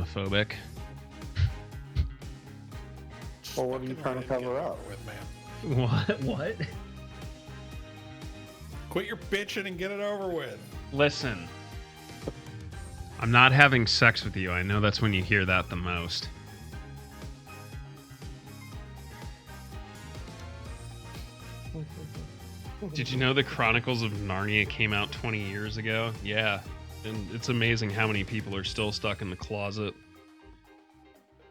homophobic. Well, what are you trying to cover up? With, man. What? Quit your bitching and get it over with. Listen. I'm not having sex with you. I know that's when you hear that the most. Did you know the Chronicles of Narnia came out 20 years ago? Yeah. And it's amazing how many people are still stuck in the closet.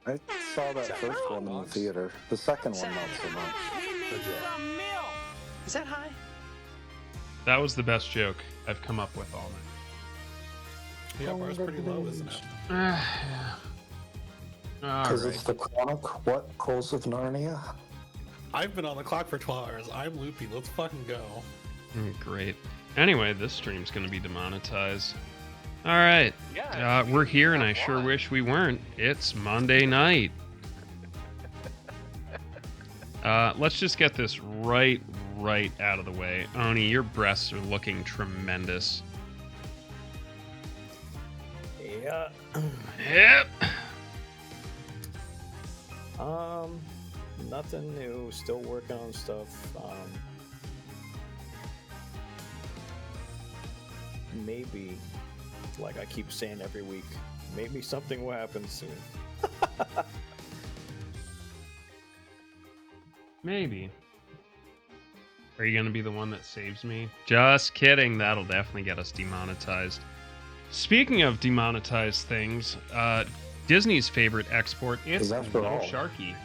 I saw that first one in the theater. The second one, not so much. Is that high? That was the best joke I've come up with all night. Yeah, bar's pretty low, isn't it? Yeah. Because it's the Chronicles of Narnia? I've been on the clock for 12 hours. I'm loopy. Let's fucking go. Great. Anyway, this stream's going to be demonetized. All right. Yeah. We're here, and I sure wish we weren't. It's Monday night. Let's just get this right out of the way. Oni, your breasts are looking tremendous. Yeah. Yep. Nothing new. Still working on stuff. Maybe, like I keep saying every week, maybe something will happen soon. Maybe. Are you going to be the one that saves me? Just kidding. That'll definitely get us demonetized. Speaking of demonetized things, Disney's favorite export, it's after Little all. Sharky.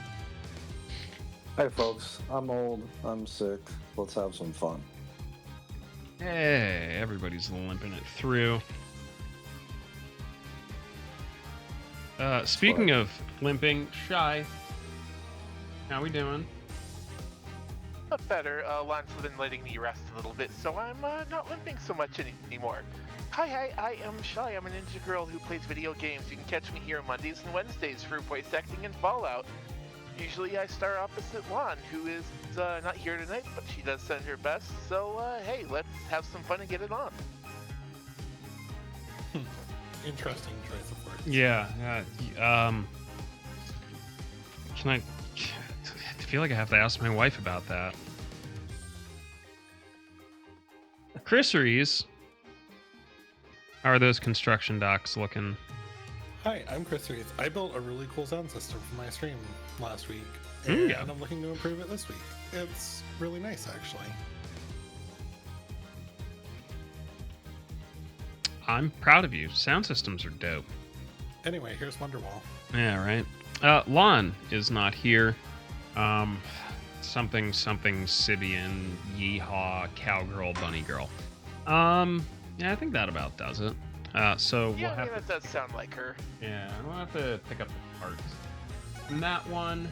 Hey, folks. I'm old. I'm sick. Let's have some fun. Hey, everybody's limping it through. Speaking of limping, Shy, how we doing? Not better. Lon's been letting me rest a little bit, so I'm not limping so much anymore. Hi, I am Shy. I'm a ninja girl who plays video games. You can catch me here Mondays and Wednesdays for voice acting in Fallout. Usually I star opposite Lon, who is not here tonight, but she does send her best. So, hey, let's have some fun and get it on. Interesting choice of words. Yeah. Can I feel like I have to ask my wife about that. Chrisseries, how are those construction docks looking? Hi, I'm Chris Reese. I built a really cool sound system for my stream last week, and I'm looking to improve it this week. It's really nice, actually. I'm proud of you. Sound systems are dope. Anyway, here's Wonderwall. Yeah, right. Lon is not here. Something Sibian, yeehaw, cowgirl, bunny girl. Yeah, I think that about does it. So Yeah, we'll have that does sound like her. Yeah, we'll have to pick up the parts from that one.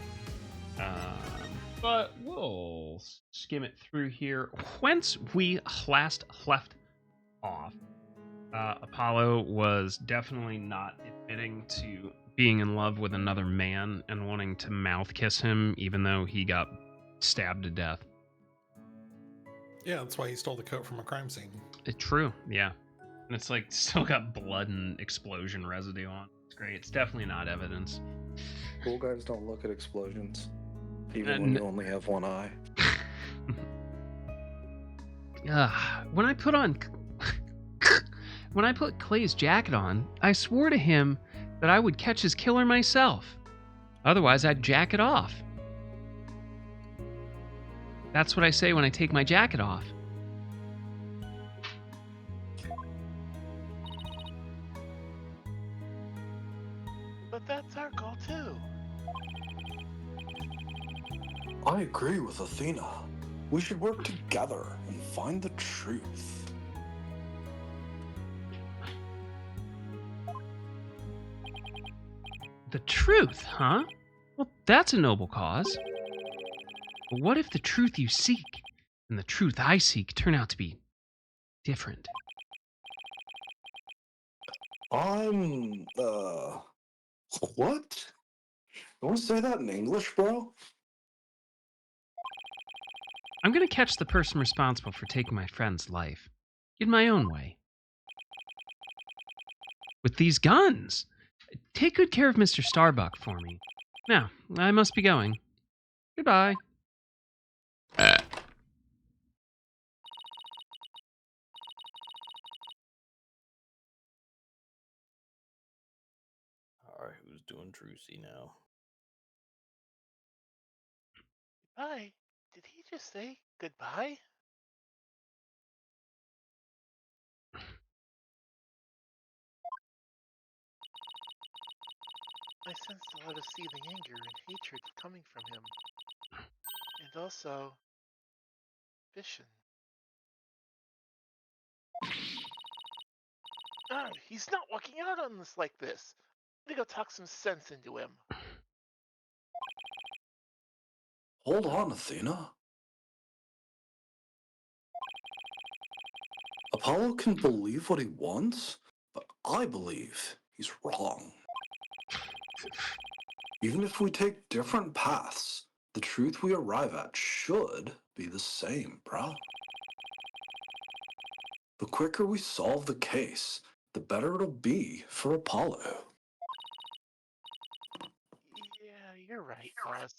But we'll skim it through here. Whence we last left off, Apollo was definitely not admitting to being in love with another man and wanting to mouth kiss him, even though he got stabbed to death. Yeah, that's why he stole the coat from a crime scene. True, yeah. And it's like still got blood and explosion residue on. It's great. It's definitely not evidence. Cool guys don't look at explosions, even when you only have one eye. When I put Clay's jacket on, I swore to him that I would catch his killer myself. Otherwise, I'd jack it off. That's what I say when I take my jacket off. But that's our goal too. I agree with Athena. We should work together and find the truth. The truth, huh? Well, that's a noble cause. But what if the truth you seek and the truth I seek turn out to be different? What? You want to say that in English, bro? I'm gonna catch the person responsible for taking my friend's life. In my own way. With these guns. take good care of Mr. Starbuck for me. Now, I must be going. Goodbye. Alright, who's doing Drucy now? Goodbye? Did he just say goodbye? I sensed a lot of seething anger and hatred coming from him. And also, ambition. He's not walking out on us like this. I'm gonna go talk some sense into him. Hold on, Athena. Apollo can believe what he wants, but I believe he's wrong. Even if we take different paths, the truth we arrive at should be the same, bruh. The quicker we solve the case, the better it'll be for Apollo. Yeah, you're right, boss.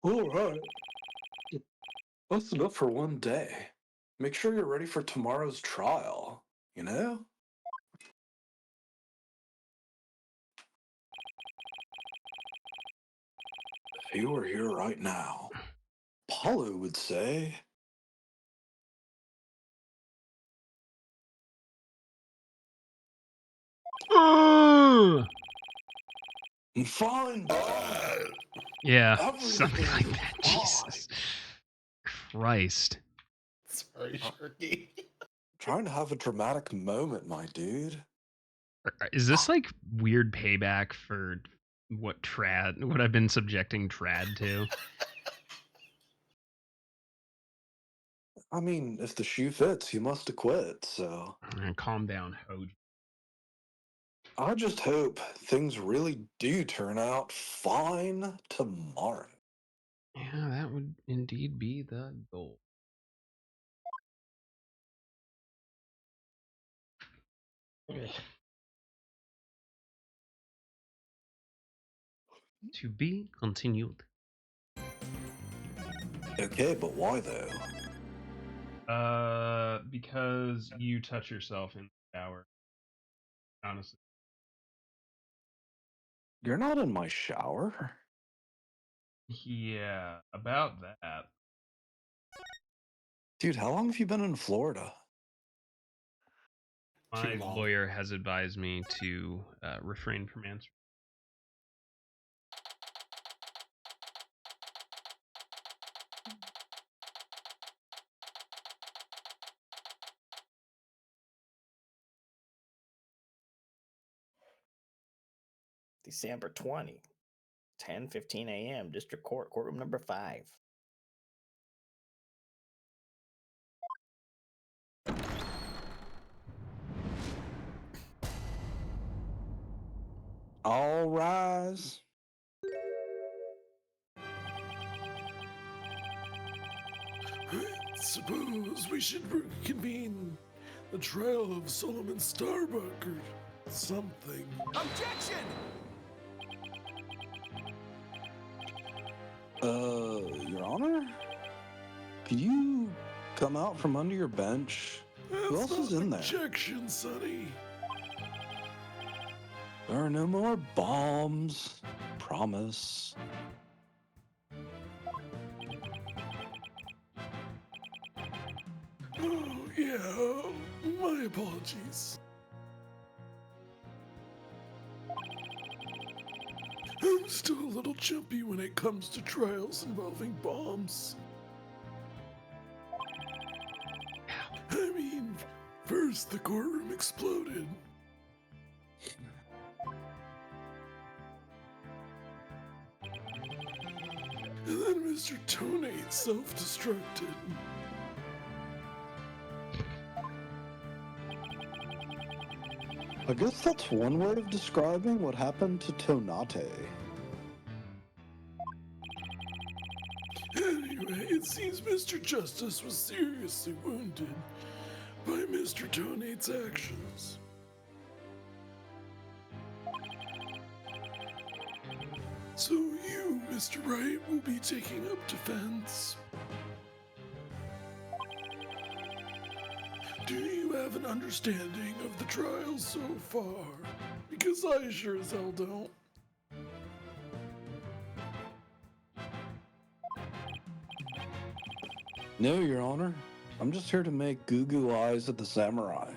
All right. That's enough for one day. Make sure you're ready for tomorrow's trial, you know? If he were here right now, Apollo would say, fine, bruh. Yeah, Everything's something like that. fine. Jesus Christ. Sorry, Sharky. Trying to have a dramatic moment, my dude. Is this like weird payback for what I've been subjecting Trad to? I mean, if the shoe fits, he must have quit, so. Calm down, Hoj. I just hope things really do turn out fine tomorrow. Yeah, that would indeed be the goal. To be continued. Okay, but why though? Because you touch yourself in the shower. Honestly. You're not in my shower. Yeah, about that. Dude, how long have you been in Florida? My Too long. lawyer has advised me to refrain from answering. December 20, 10:15 a.m. District Court, courtroom number 5. All rise. I suppose we should reconvene the trial of Solomon Starbuck or something. Objection! Your Honor? Could you come out from under your bench? Who else is in there? Objection, Sonny. There are no more bombs. Promise. Oh, yeah. My apologies. I'm still a little jumpy when it comes to trials involving bombs. I mean, first the courtroom exploded. And then Mr. Tonate self-destructed. I guess that's one way of describing what happened to Tonate. Anyway, it seems Mr. Justice was seriously wounded by Mr. Tonate's actions. So you, Mr. Wright, will be taking up defense. Do you have an understanding of the trial so far? Because I sure as hell don't. No, Your Honor. I'm just here to make goo-goo eyes at the samurai.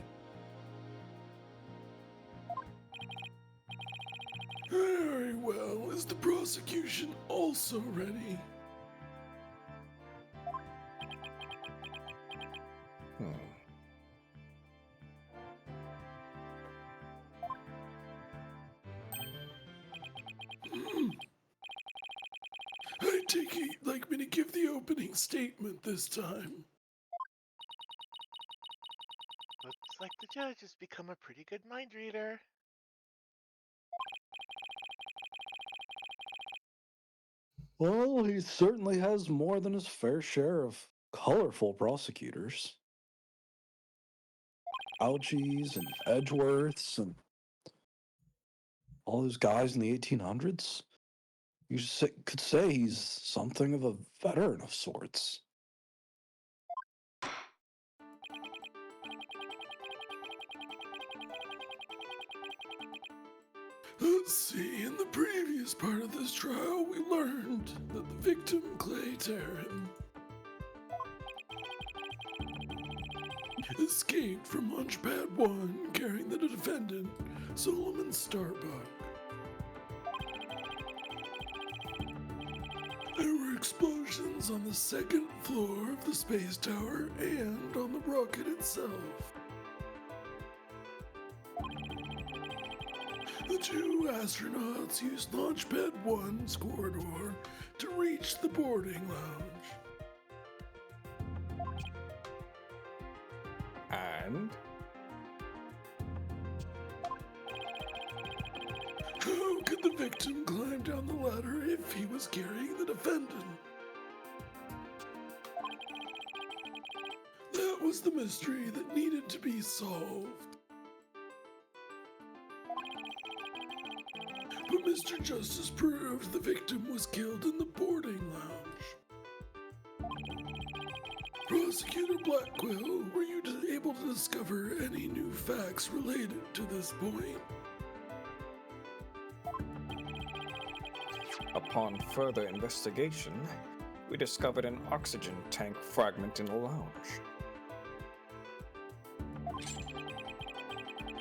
Very well. Is the prosecution also ready? I take it you'd like me to give the opening statement this time. Looks like the judge has become a pretty good mind reader. Well, he certainly has more than his fair share of colorful prosecutors. Ouchies and Edgeworths and all those guys in the 1800s. You could say he's something of a veteran of sorts. Let's see, in the previous part of this trial, we learned that the victim, Clay Taryn, escaped from Launchpad 1 carrying the defendant, Solomon Starbuck. There were explosions on the second floor of the space tower and on the rocket itself. The two astronauts used Launchpad 1's corridor to reach the boarding lounge. And How could the victim climb down the ladder if he was carrying the defendant? That was the mystery that needed to be solved. But Mr. Justice proved the victim was killed in the boarding lounge. Prosecutor Blackwell, were you able to discover any new facts related to this point? upon further investigation, we discovered an oxygen tank fragment in the lounge.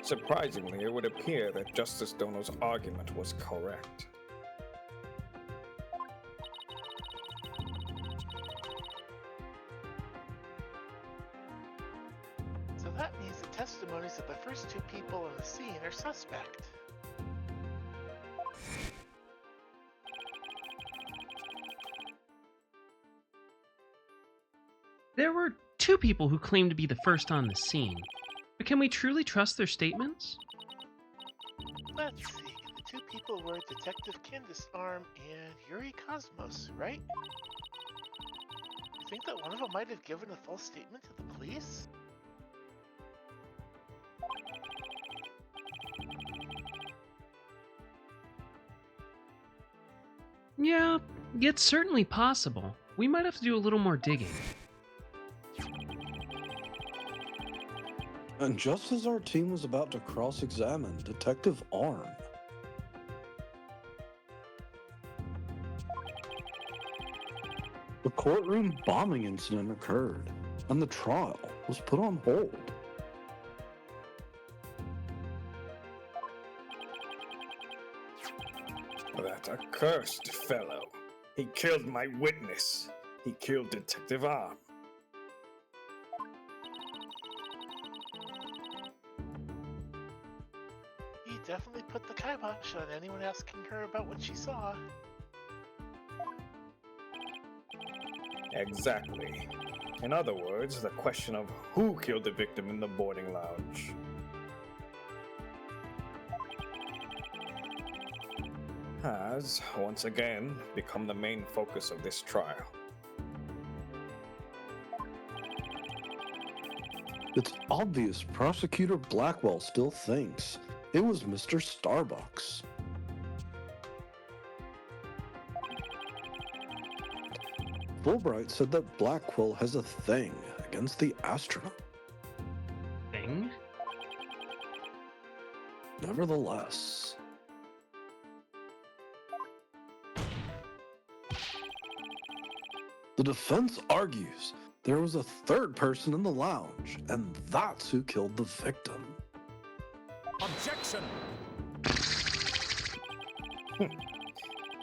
Surprisingly, it would appear that Justice Dono's argument was correct. So that means the testimonies of the first two people on the scene are suspect. There were two people who claimed to be the first on the scene, but can we truly trust their statements? Let's see, the two people were Detective Candace Arm and Yuri Cosmos, right? You think that one of them might have given a false statement to the police? Yeah, it's certainly possible. We might have to do a little more digging. And just as our team was about to cross-examine Detective Arm, the courtroom bombing incident occurred, and the trial was put on hold. That accursed fellow. He killed my witness. He killed Detective Arm. He definitely put the kibosh on anyone asking her about what she saw. Exactly. In other words, the question of who killed the victim in the boarding lounge. Has, once again, become the main focus of this trial. It's obvious Prosecutor Blackwell still thinks it was Mr. Starbucks. Fulbright said that Black Quill has a thing against the astronaut. Thing? Nevertheless, the defense argues there was a third person in the lounge, and that's who killed the victim. Objection!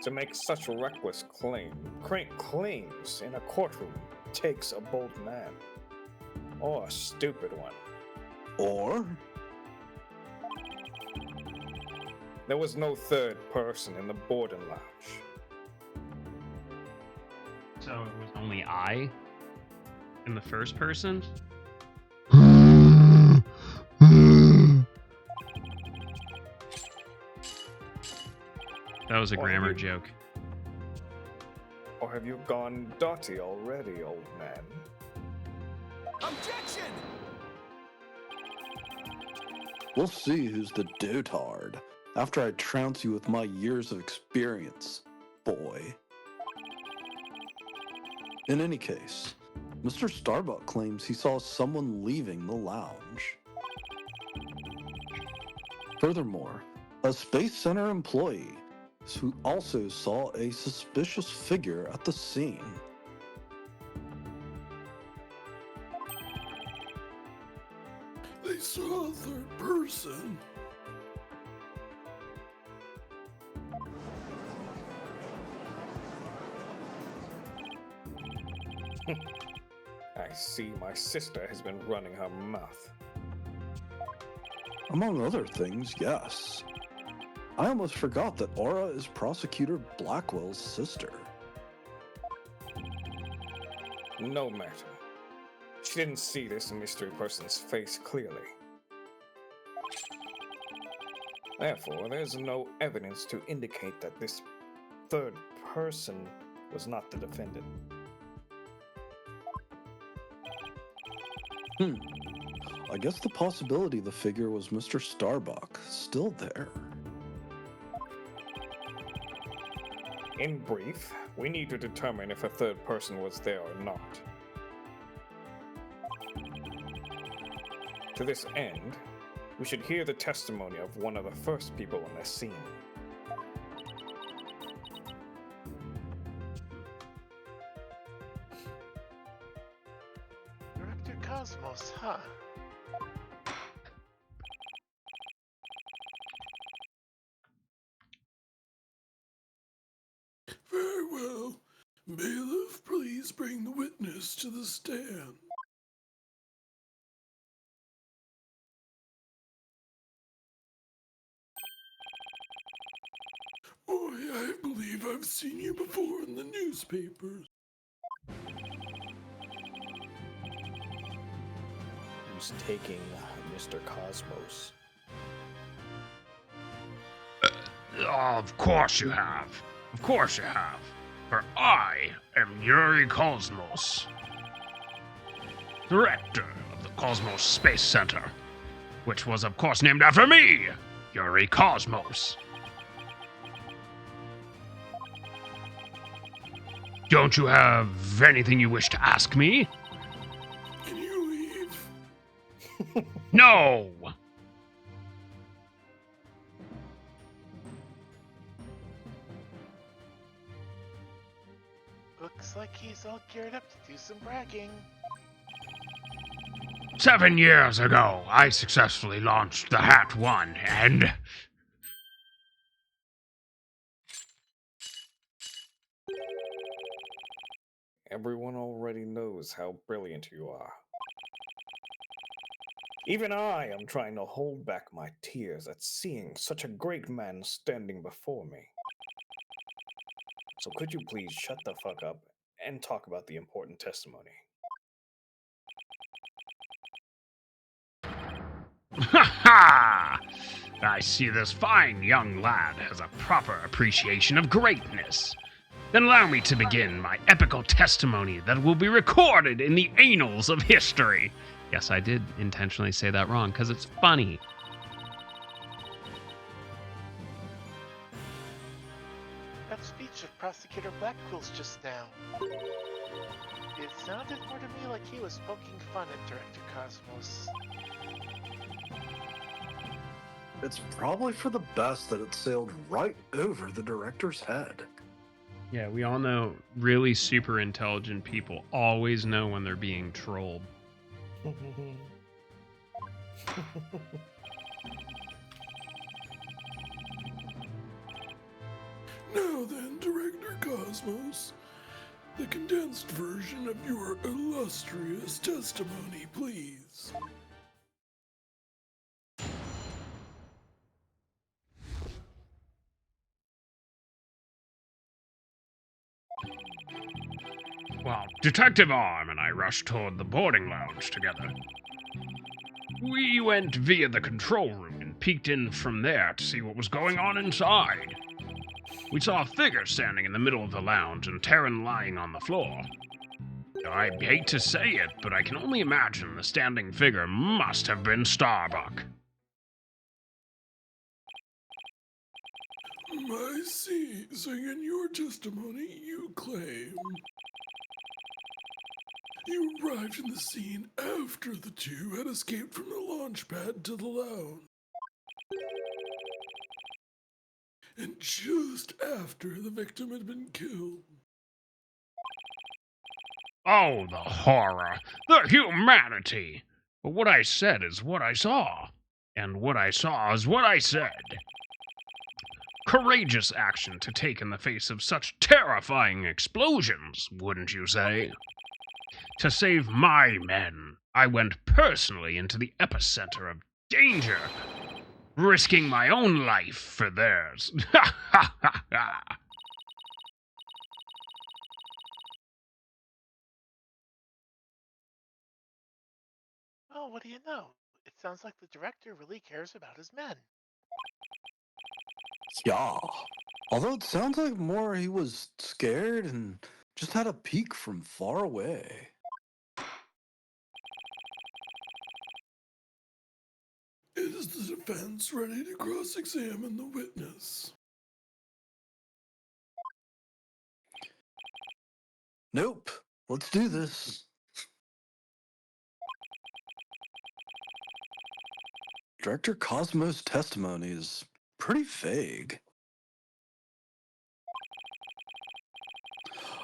To make such reckless claims in a courtroom takes a bold man. Or a stupid one. Or there was no third person in the boarding lounge. So it was only I in the first person? That was a grammar joke. Or have you gone dotty already, old man? Objection! we'll see who's the dotard after I trounce you with my years of experience, boy. In any case, Mr. Starbuck claims he saw someone leaving the lounge. Furthermore, a Space Center employee who also saw a suspicious figure at the scene. They saw a third person. I see my sister has been running her mouth. Among other things, yes. I almost forgot that Aura is Prosecutor Blackwell's sister. No matter. She didn't see this mystery person's face clearly. Therefore, there's no evidence to indicate that this third person was not the defendant. I guess the possibility the figure was Mr. Starbuck still there. In brief, we need to determine if a third person was there or not. To this end, we should hear the testimony of one of the first people on the scene. Director Cosmos, huh? Very well. Bailiff, please bring the witness to the stand. Boy, I believe I've seen you before in the newspapers. Who's taking Mr. Cosmos? Of course you have. Of course you have. For I am Yuri Cosmos, director of the Cosmos Space Center, which was of course named after me, Yuri Cosmos. Don't you have anything you wish to ask me? Can you leave? No! Looks like he's all geared up to do some bragging. 7 years ago, I successfully launched the Hat 1, and... Everyone already knows how brilliant you are. Even I am trying to hold back my tears at seeing such a great man standing before me. So could you please shut the fuck up and talk about the important testimony? Ha ha! I see this fine young lad has a proper appreciation of greatness. Then allow me to begin my epical testimony that will be recorded in the annals of history. Yes, I did intentionally say that wrong, because it's funny. That speech of Prosecutor Blackquill's just now. It sounded more to me like he was poking fun at Director Cosmos. It's probably for the best that it sailed right over the director's head. Yeah, we all know really super intelligent people always know when they're being trolled. Now then, Director Cosmos, the condensed version of your illustrious testimony, please. Well, Detective Arm and I rushed toward the boarding lounge together. We went via the control room and peeked in from there to see what was going on inside. We saw a figure standing in the middle of the lounge and Terran lying on the floor. I hate to say it, but I can only imagine the standing figure must have been Starbuck. I see. So in your testimony, you claim you arrived in the scene after the two had escaped from the launch pad to the lounge. And just after the victim had been killed. Oh, the horror! The humanity! But what I said is what I saw. And what I saw is what I said. Courageous action to take in the face of such terrifying explosions, wouldn't you say? To save my men, I went personally into the epicenter of danger, risking my own life for theirs. Ha ha ha ha! Well, what do you know? It sounds like the director really cares about his men. Yeah. Although it sounds like more he was scared and just had a peek from far away. Is the defense ready to cross-examine the witness? Nope. Let's do this. Director Cosmos' testimony is pretty vague.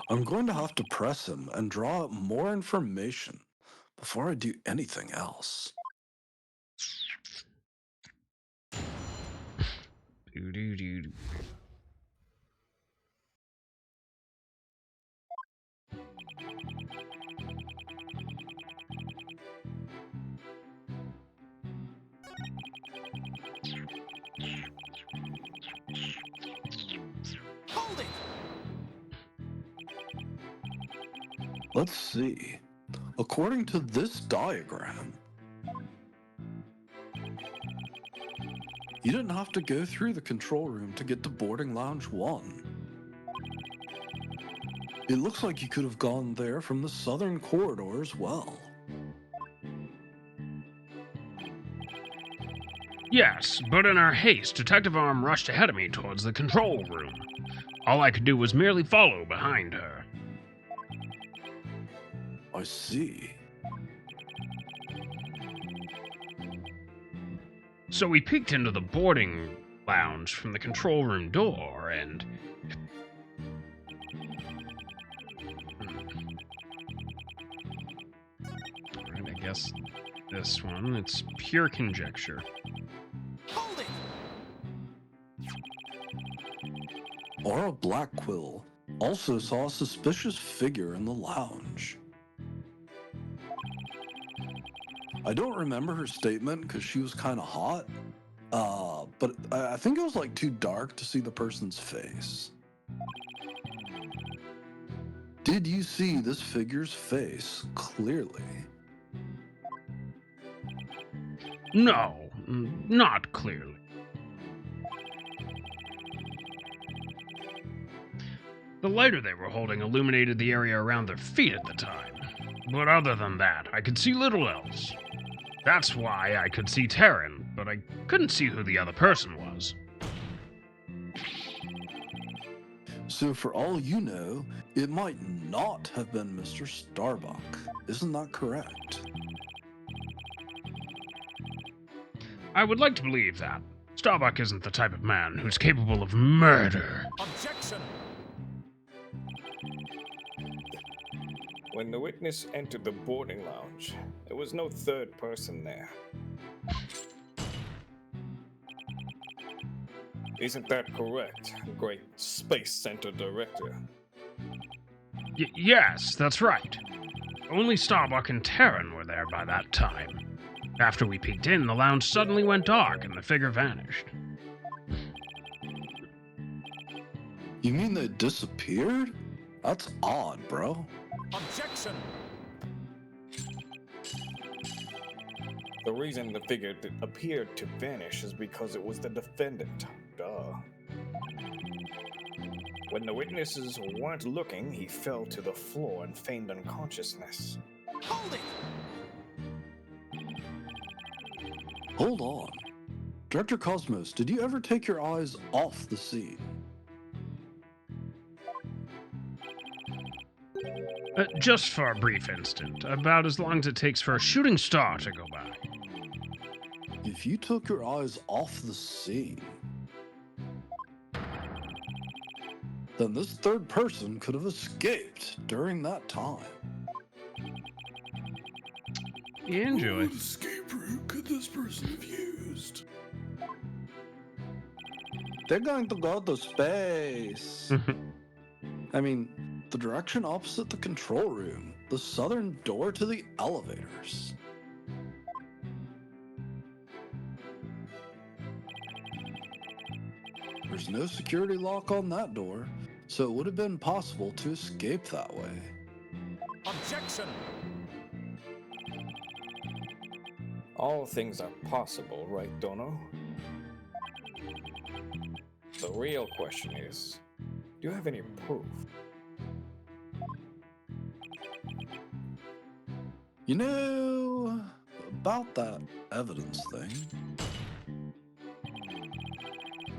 I'm going to have to press him and draw up more information before I do anything else. Doo-doo-doo. Hold it! Let's see. According to this diagram, you didn't have to go through the control room to get to boarding lounge 1. It looks like you could have gone there from the southern corridor as well. Yes, but in our haste, Detective Arm rushed ahead of me towards the control room. All I could do was merely follow behind her. I see. So we peeked into the boarding lounge from the control room door, and... Alright, I guess this one, it's pure conjecture. Hold it! Aura Blackquill also saw a suspicious figure in the lounge. I don't remember her statement because she was kind of hot, but I think it was like too dark to see the person's face. Did you see this figure's face clearly? No, not clearly. The lighter they were holding illuminated the area around their feet at the time. But other than that, I could see little else. That's why I could see Terran, but I couldn't see who the other person was. So for all you know, it might not have been Mr. Starbuck. Isn't that correct? I would like to believe that. Starbuck isn't the type of man who's capable of murder. Objection! When the witness entered the boarding lounge, there was no third person there. Isn't that correct, Great Space Center Director? Yes, that's right. Only Starbuck and Terran were there by that time. After we peeked in, the lounge suddenly went dark and the figure vanished. You mean they disappeared? That's odd, bro. Objection! The reason the figure appeared to vanish is because it was the defendant. Duh. When the witnesses weren't looking, he fell to the floor and feigned unconsciousness. Hold it! Hold on. Director Cosmos, did you ever take your eyes off the scene? Just for a brief instant, about as long as it takes for a shooting star to go by. If you took your eyes off the scene, then this third person could have escaped during that time. Enjoy. What escape route could this person have used? They're going to go to space. I mean, the direction opposite the control room, the southern door to the elevators. There's no security lock on that door, so it would have been possible to escape that way. Objection! All things are possible, right, Dono? The real question is, do you have any proof? You know, about that evidence thing.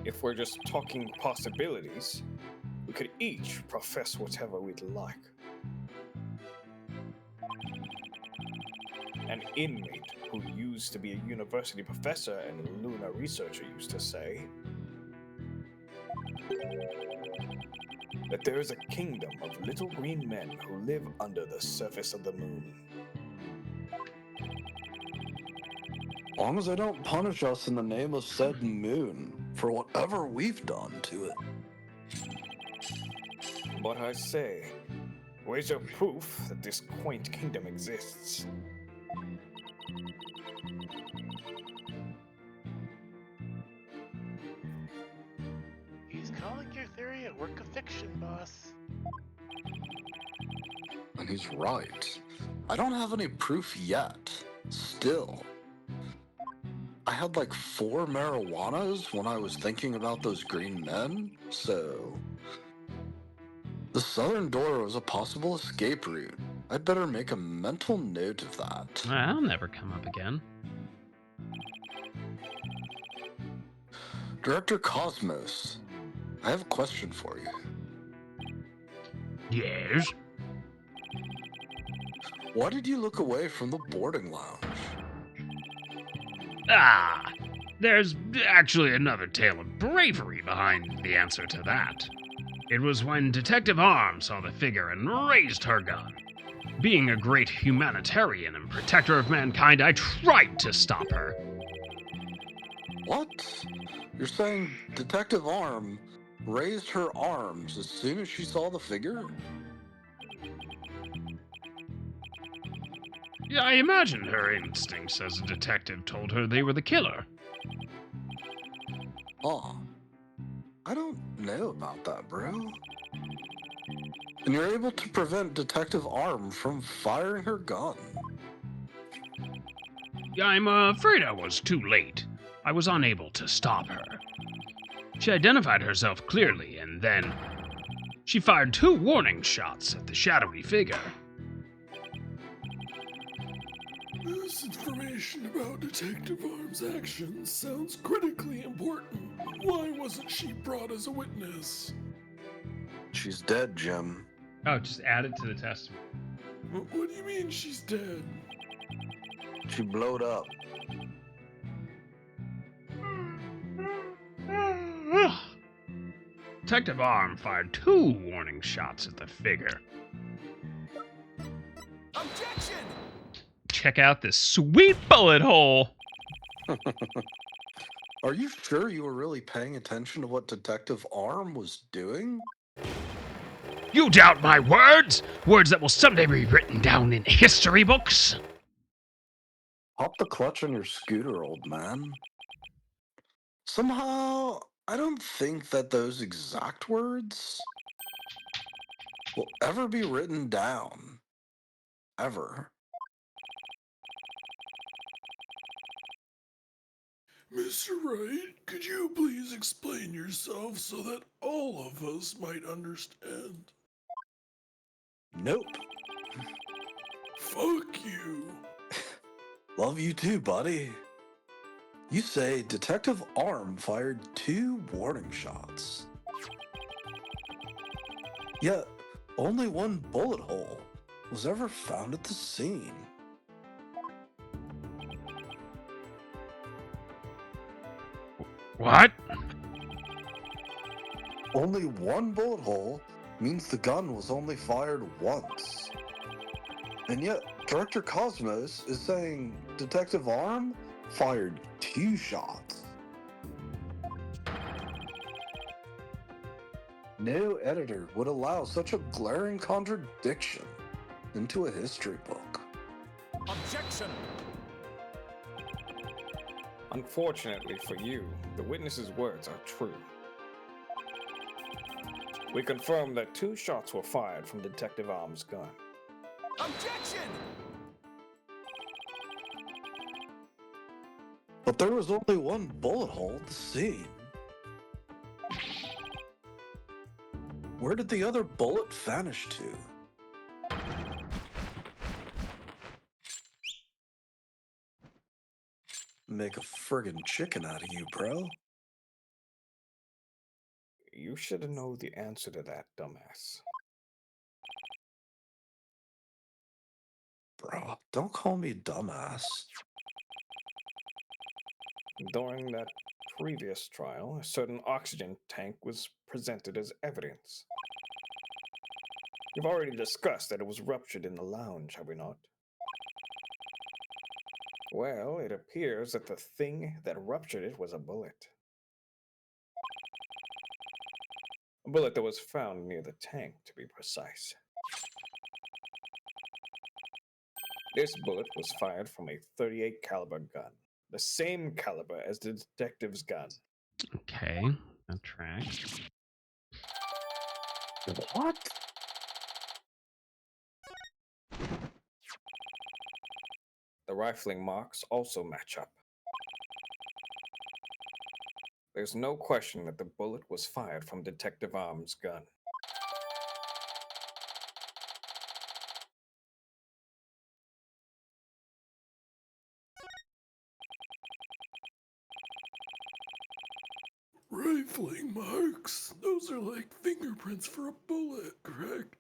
If we're just talking possibilities, we could each profess whatever we'd like. An inmate who used to be a university professor and lunar researcher used to say that there is a kingdom of little green men who live under the surface of the moon. Long as they don't punish us in the name of said moon for whatever we've done to it. But I say, where's your proof that this quaint kingdom exists? He's calling your theory a work of fiction, boss. And he's right. I don't have any proof yet. Still. I had like 4 marijuanas when I was thinking about those green men, so... The southern door was a possible escape route. I'd better make a mental note of that. I'll never come up again. Director Cosmos, I have a question for you. Yes? Why did you look away from the boarding lounge? Ah, there's actually another tale of bravery behind the answer to that. It was when Detective Arm saw the figure and raised her gun. Being a great humanitarian and protector of mankind, I tried to stop her. What? You're saying Detective Arm raised her arms as soon as she saw the figure? Yeah, I imagine her instincts as a detective told her they were the killer. Huh. I don't know about that, bro. And you're able to prevent Detective Arm from firing her gun. Yeah, I'm afraid I was too late. I was unable to stop her. She identified herself clearly, and then she fired 2 warning shots at the shadowy figure. This information about Detective Arm's actions sounds critically important. Why wasn't she brought as a witness? She's dead, Jim. Oh, just add it to the testimony. What do you mean she's dead? She blowed up. Detective Arm fired 2 warning shots at the figure. Objection! Check out this sweet bullet hole. Are you sure you were really paying attention to what Detective Arm was doing? You doubt my words? Words that will someday be written down in history books? Pop the clutch on your scooter, old man. Somehow, I don't think that those exact words will ever be written down. Ever. Mr. Wright, could you please explain yourself so that all of us might understand? Nope. Fuck you. Love you too, buddy. You say Detective Arm fired 2 warning shots. Yet, only 1 bullet hole was ever found at the scene. What? Only 1 bullet hole means the gun was only fired once. And yet, Director Cosmos is saying Detective Arm fired 2 shots. No editor would allow such a glaring contradiction into a history book. Objection! Unfortunately for you, the witness's words are true. We confirm that 2 shots were fired from Detective Arm's gun. Objection! But there was only 1 bullet hole at the scene. Where did the other bullet vanish to? Make a friggin' chicken out of you, bro. You should know the answer to that, dumbass. Bro, don't call me dumbass. During that previous trial, a certain oxygen tank was presented as evidence. We've already discussed that it was ruptured in the lounge, have we not? Well, it appears that the thing that ruptured it was a bullet. A bullet that was found near the tank, to be precise. This bullet was fired from a .38 caliber gun, the same caliber as the detective's gun. Okay, that tracks. What? The rifling marks also match up. There's no question that the bullet was fired from Detective Arm's gun. Rifling marks? Those are like fingerprints for a bullet, correct?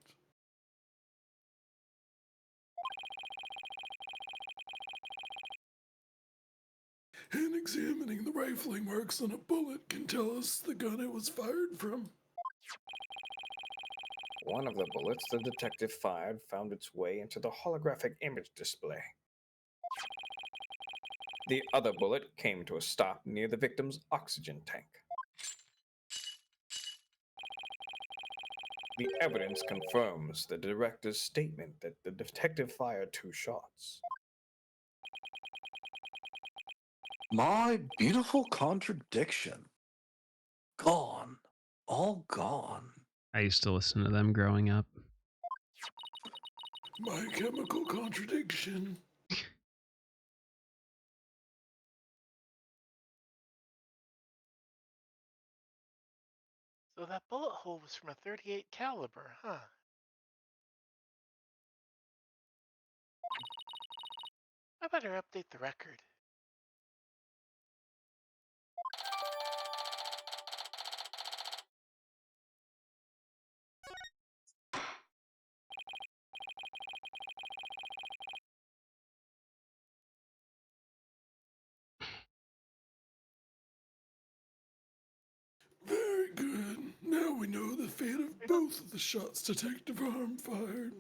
And examining the rifling marks on a bullet can tell us the gun it was fired from. One of the bullets the detective fired found its way into the holographic image display. The other bullet came to a stop near the victim's oxygen tank. The evidence confirms the director's statement that the detective fired 2 shots. My beautiful contradiction. Gone. All gone. I used to listen to them growing up. My chemical contradiction. So that bullet hole was from a .38 caliber, huh? I better update the record. Now we know the fate of both of the shots Detective Arm fired.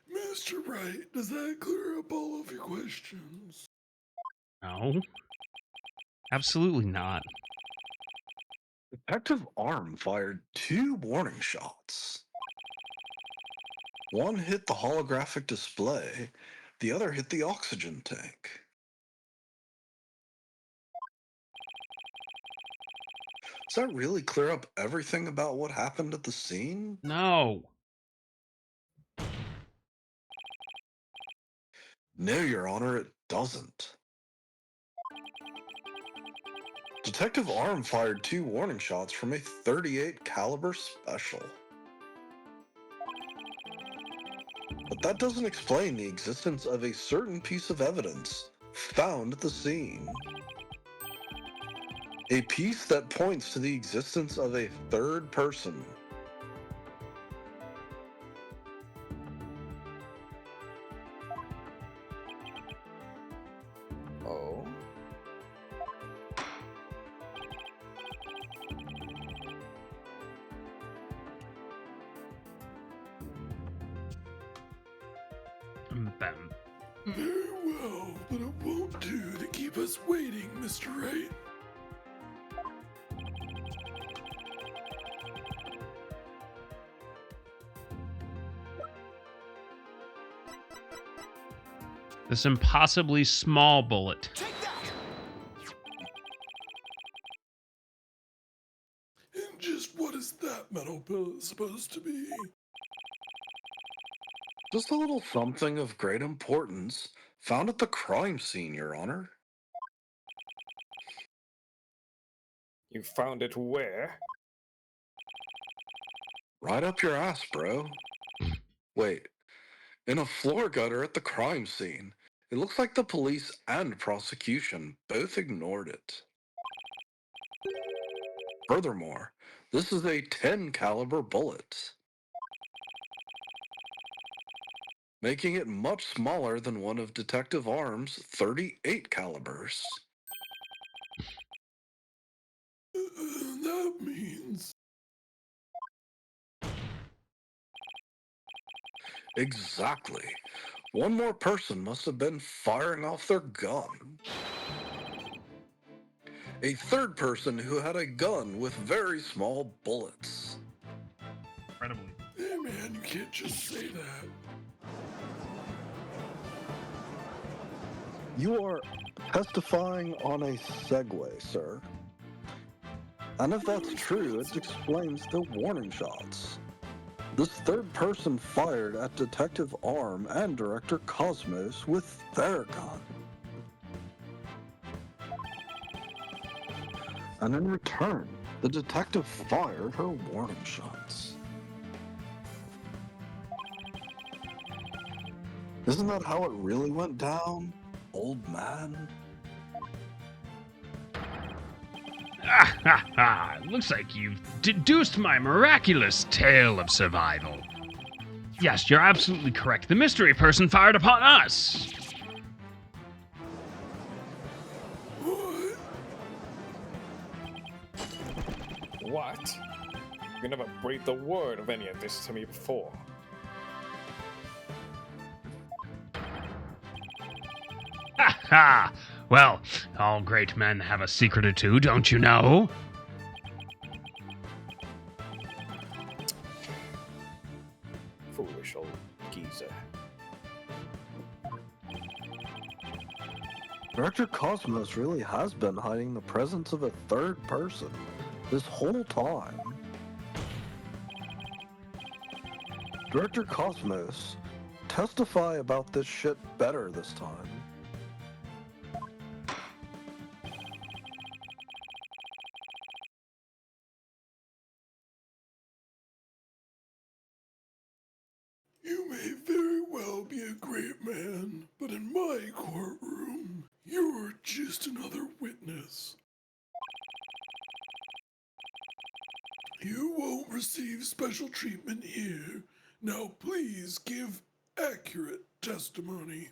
Mr. Wright, does that clear up all of your questions? No. Absolutely not. Detective Arm fired 2 warning shots. One hit the holographic display, the other hit the oxygen tank. Does that really clear up everything about what happened at the scene? No. No, Your Honor, it doesn't. Detective Arm fired 2 warning shots from a .38 caliber special. But that doesn't explain the existence of a certain piece of evidence found at the scene. A piece that points to the existence of a third person. Oh? Bam. Very well, but it won't do to keep us waiting, Mr. Wright. This impossibly small bullet. Take that! And just what is that metal pill supposed to be? Just a little something of great importance found at the crime scene, Your Honor. You found it where? Right up your ass, bro. Wait, in a floor gutter at the crime scene. It looks like the police and prosecution both ignored it. Furthermore, this is a 10 caliber bullet, making it much smaller than one of Detective Arm's 38 calibers. That means... Exactly. One more person must have been firing off their gun. A third person who had a gun with very small bullets. Incredibly. Hey man, you can't just say that. You are testifying on a segue, sir. And if that's true, it explains the warning shots. This third person fired at Detective Arm and Director Cosmos with their gun. And in return, the detective fired her warning shots. Isn't that how it really went down, old man? Ah, ha, ha. Looks like you've deduced my miraculous tale of survival. Yes, you're absolutely correct. The mystery person fired upon us. What? What? You never breathed a word of any of this to me before. Ha ha! Well, all great men have a secret or two, don't you know? Foolish old geezer. Director Cosmos really has been hiding the presence of a third person this whole time. Director Cosmos, testify about this shit better this time. You may very well be a great man, but in my courtroom, you're just another witness. You won't receive special treatment here. Now please give accurate testimony.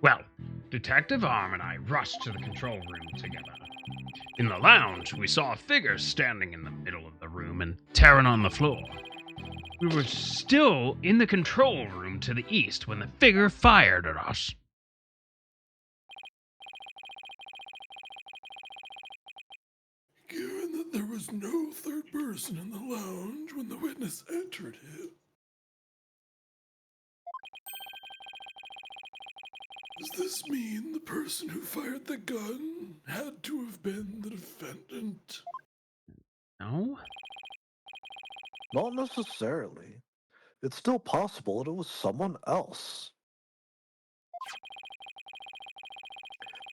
Well, Detective Arm and I rushed to the control room together. In the lounge, we saw a figure standing in the middle of the room and tearing on the floor. We were still in the control room to the east when the figure fired at us. Given that there was no third person in the lounge when the witness entered it, does this mean the person who fired the gun had to have been the defendant? No? Not necessarily. It's still possible that it was someone else.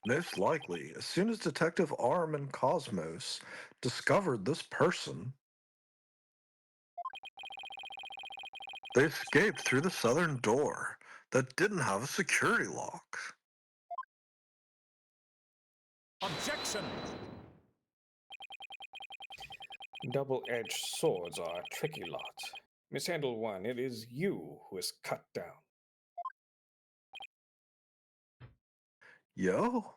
Most likely, as soon as Detective Arm and Cosmos discovered this person, they escaped through the southern door that didn't have a security lock. Objection! Double-edged swords are a tricky lot. Mishandle one, it is you who is cut down. Yo?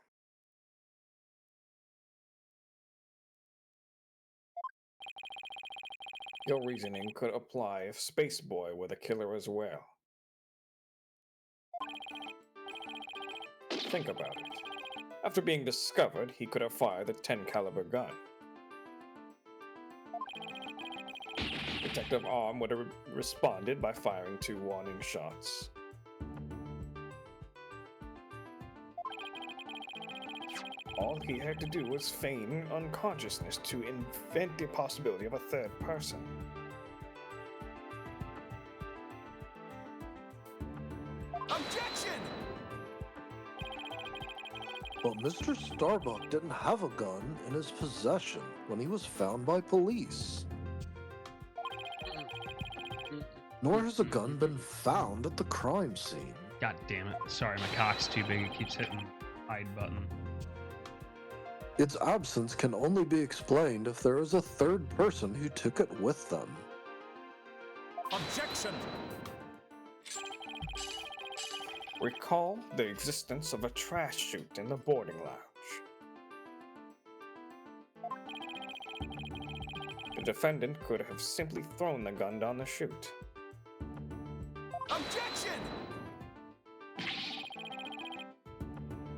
Your reasoning could apply if Spaceboy were the killer as well. Think about it. After being discovered, he could have fired the 10 caliber gun. Detective Arm would have responded by firing 2 warning shots. All he had to do was feign unconsciousness to invent the possibility of a third person. Objection! But Mr. Starbuck didn't have a gun in his possession when he was found by police. Nor has a gun been found at the crime scene. God damn it. Sorry, my cock's too big. It keeps hitting the hide button. Its absence can only be explained if there is a third person who took it with them. Objection! Recall the existence of a trash chute in the boarding lounge. The defendant could have simply thrown the gun down the chute. Objection!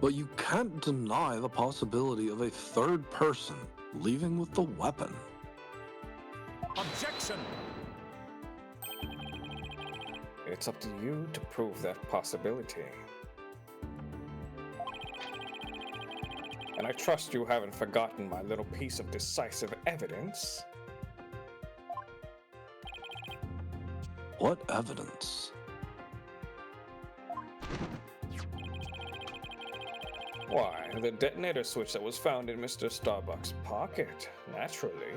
But you can't deny the possibility of a third person leaving with the weapon. Objection! It's up to you to prove that possibility. And I trust you haven't forgotten my little piece of decisive evidence. What evidence? Why, the detonator switch that was found in Mr. Starbuck's pocket, naturally.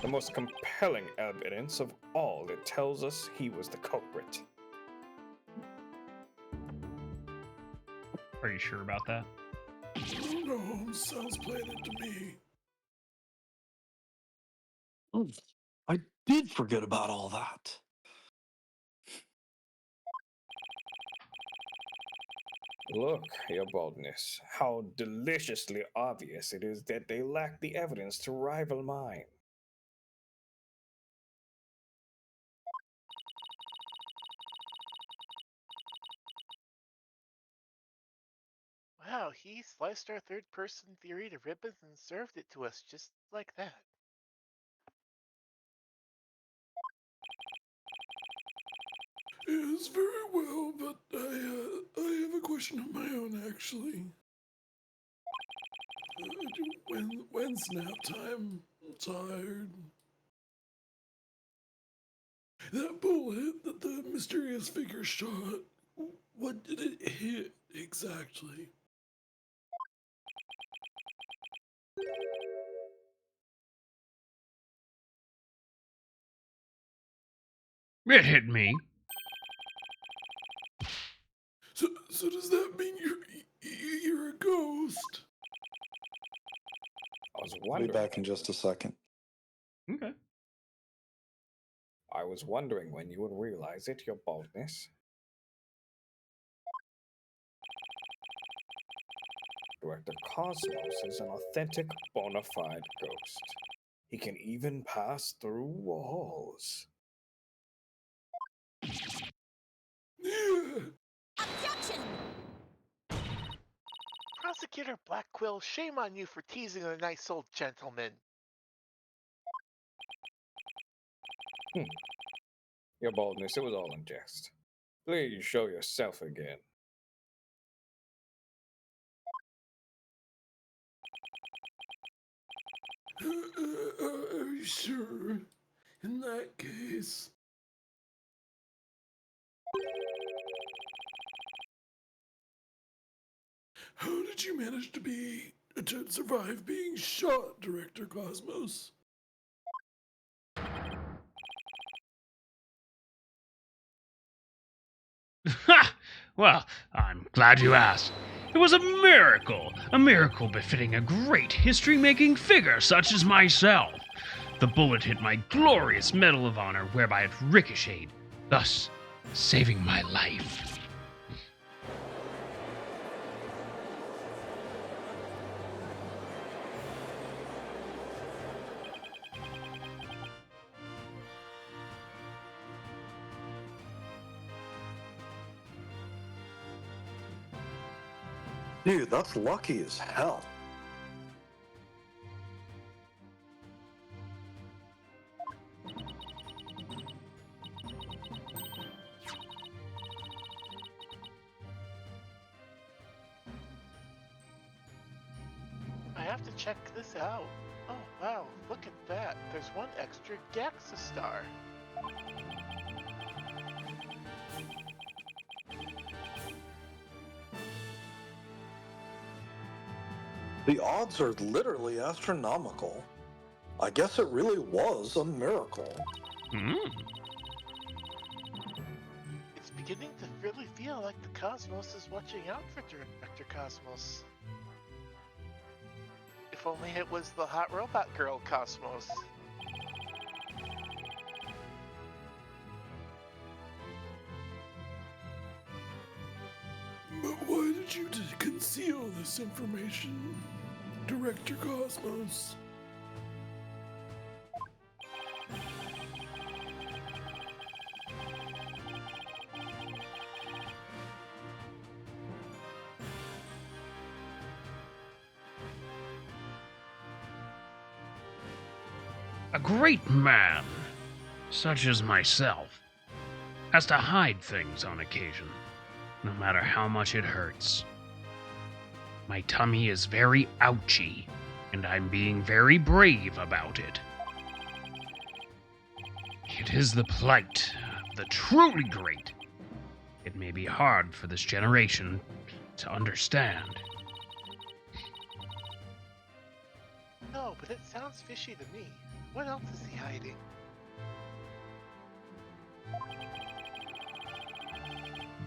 The most compelling evidence of all that tells us he was the culprit. Are you sure about that? I don't know, sounds planted to me. Oh, I did forget about all that. Look, Your Boldness, how deliciously obvious it is that they lack the evidence to rival mine. Wow, he sliced our third person theory to ribbons and served it to us just like that. Yes, very well, but I have a question of my own, actually. When's nap time? I'm tired. That bullet that the mysterious figure shot, what did it hit exactly? It hit me. So does that mean you're a ghost? I was I'll be wondering. back in just a second. Okay. I was wondering when you would realize it, your baldness. Director Cosmos is an authentic, bona fide ghost. He can even pass through walls. Yeah. Objection! Prosecutor Blackquill, shame on you for teasing a nice old gentleman. Your baldness, it was all in jest. Please show yourself again. Are you sure? In that case. How did you manage to survive being shot, Director Cosmos? Ha! Well, I'm glad you asked. It was a miracle befitting a great history-making figure such as myself. The bullet hit my glorious Medal of Honor, whereby it ricocheted, thus saving my life. Dude, that's lucky as hell. I have to check this out. Oh wow, look at that. There's one extra Gaxa star. The odds are literally astronomical. I guess it really was a miracle. Hmm. It's beginning to really feel like the Cosmos is watching out for Director Cosmos. If only it was the hot robot girl Cosmos. But why did you conceal this information, Director Cosmos? A great man, such as myself, has to hide things on occasion, no matter how much it hurts. My tummy is very ouchy, and I'm being very brave about it. It is the plight of the truly great. It may be hard for this generation to understand. No, but it sounds fishy to me. What else is he hiding?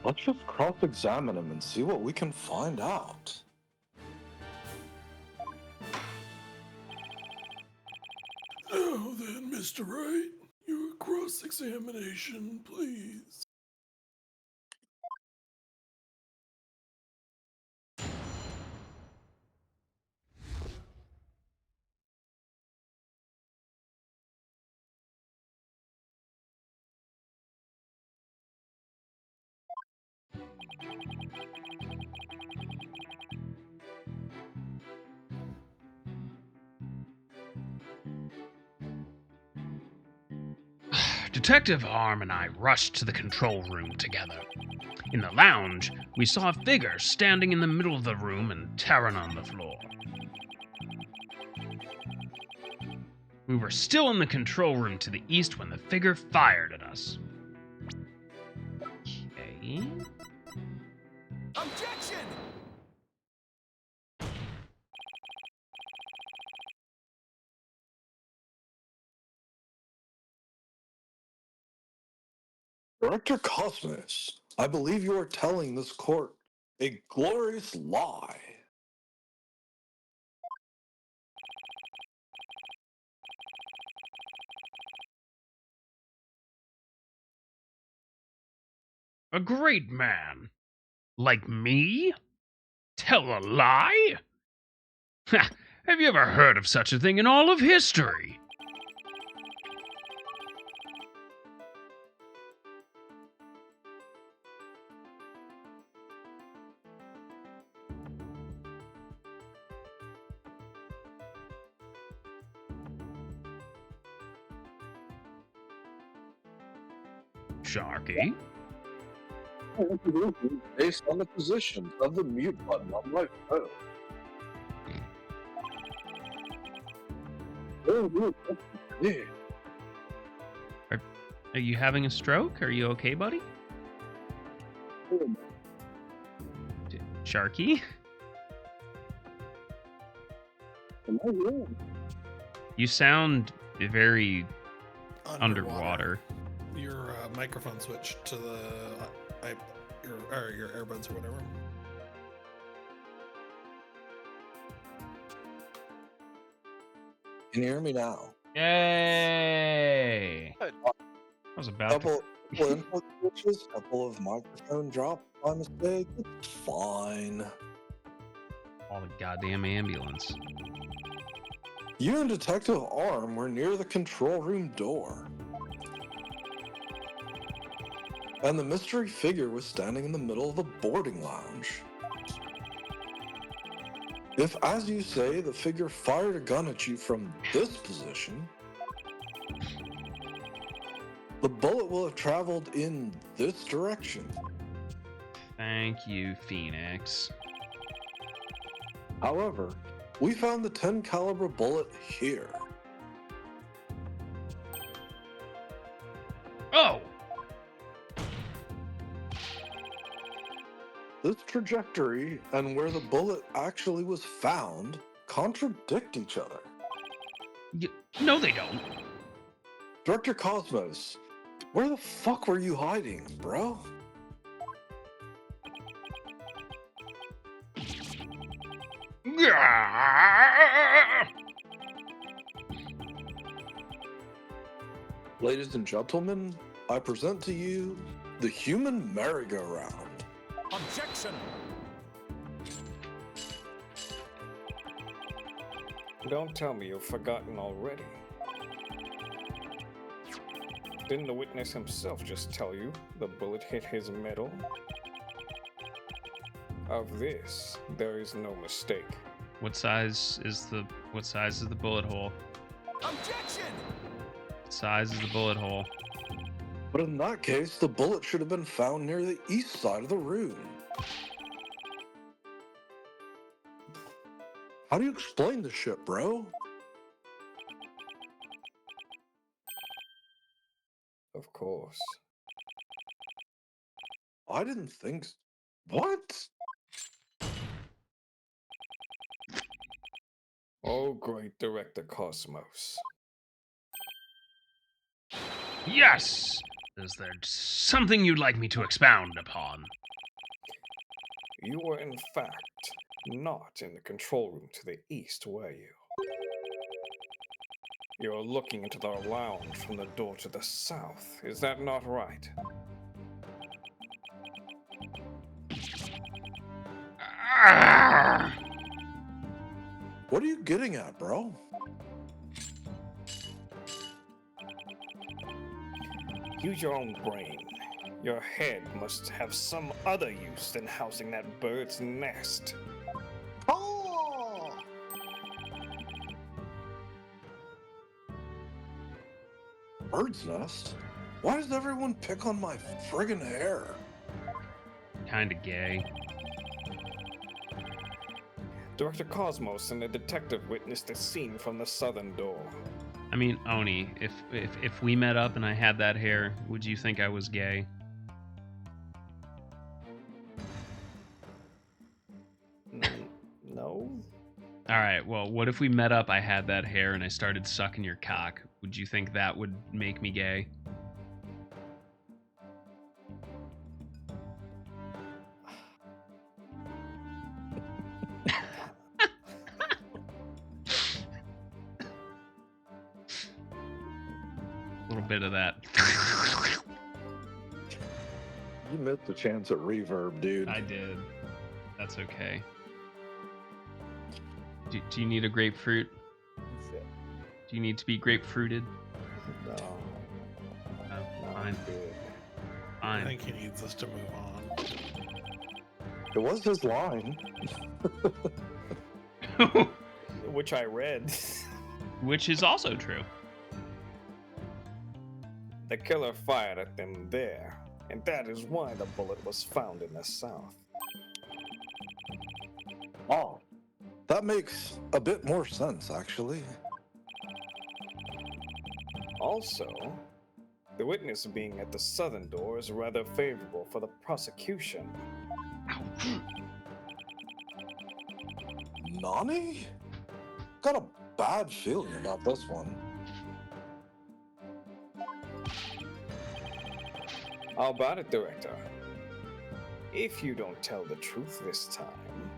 Let's just cross-examine him and see what we can find out. Now then, Mr. Wright, your cross-examination, please. Detective Harm and I rushed to the control room together. In the lounge, we saw a figure standing in the middle of the room and tearing on the floor. We were still in the control room to the east when the figure fired at us. Okay. Objection! Director Cosmos, I believe you are telling this court a glorious lie. A great man? Like me? Tell a lie? Ha! Have you ever heard of such a thing in all of history? Sharky? Based on the position of the mute button on my phone. Yeah. Are you having a stroke? Are you okay, buddy? Sharky? You sound very underwater. Your microphone switched to the your earbuds or whatever. Can you hear me now? Yay! Good. I was about to... Couple input switches, couple of microphone drops by mistake. It's fine. Call the goddamn ambulance. You and Detective Arm were near the control room door. And the mystery figure was standing in the middle of the boarding lounge. If, as you say, the figure fired a gun at you from this position, the bullet will have traveled in this direction. Thank you, Phoenix. However, we found the 10 caliber bullet here. Oh! This trajectory and where the bullet actually was found contradict each other. No, they don't. Director Cosmos, where the fuck were you hiding, bro? Ladies and gentlemen, I present to you the human merry-go-round. Objection! Don't tell me you've forgotten already. Didn't the witness himself just tell you the bullet hit his middle? Of this, there is no mistake. What size is the bullet hole? Objection! What size is the bullet hole? But in that case, the bullet should have been found near the east side of the room. How do you explain this shit, bro? Of course. I didn't think... What? Oh, great Director Cosmos. Yes! Is there something you'd like me to expound upon? You were in fact not in the control room to the east, were you? You're looking into the lounge from the door to the south, is that not right? Ah! What are you getting at, bro? Use your own brain. Your head must have some other use than housing that bird's nest. Oh! Bird's nest? Why does everyone pick on my friggin' hair? Kinda gay. Director Cosmos and a detective witnessed the scene from the southern door. I mean, Oni, if we met up and I had that hair, would you think I was gay? No? Alright, well, what if we met up, I had that hair, and I started sucking your cock? Would you think that would make me gay? A little bit of that. You missed a chance at reverb, dude. I did. That's okay. Do you need a grapefruit? That's it. Do you need to be grapefruited? No, No, no, fine. I'm good. I Fine. think he needs us to move on. It was his line. Which I read. Which is also true. The killer fired at them there, and that is why the bullet was found in the south. Oh, that makes a bit more sense, actually. Also, the witness being at the southern door is rather favorable for the prosecution. Nani? Got a bad feeling about this one. How about it, Director? If you don't tell the truth this time,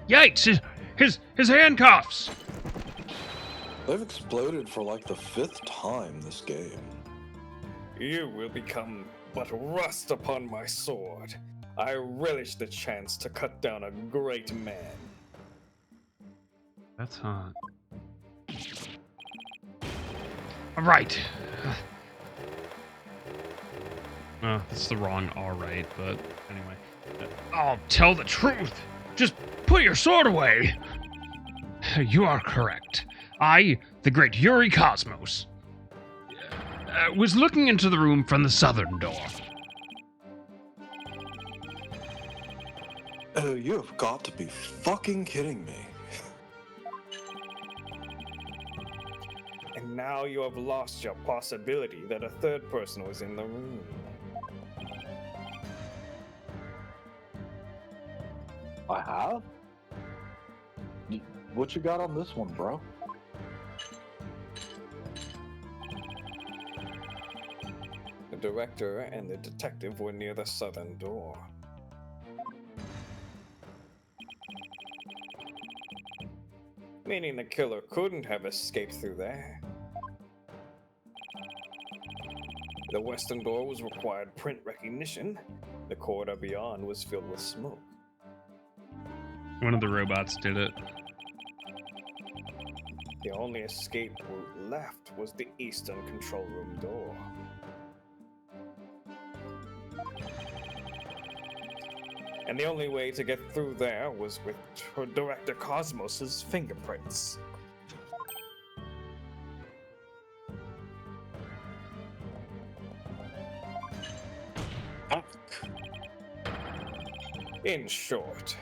Yikes! His handcuffs! They've exploded for like the 5th time this game. you will become but rust upon my sword. I relish the chance to cut down a great man. That's hot. All right. Oh, that's the wrong all right, but anyway. I'll tell the truth. Just put your sword away. You are correct. I, the great Yuri Cosmos, was looking into the room from the southern door. Oh, you have got to be fucking kidding me. And now you have lost your possibility that a third person was in the room. I have? What you got on this one, bro? The director and the detective were near the southern door. Meaning the killer couldn't have escaped through there. The western door was required print recognition. The corridor beyond was filled with smoke. One of the robots did it. The only escape route left was the eastern control room door. And the only way to get through there was with Director Cosmos's fingerprints. In short,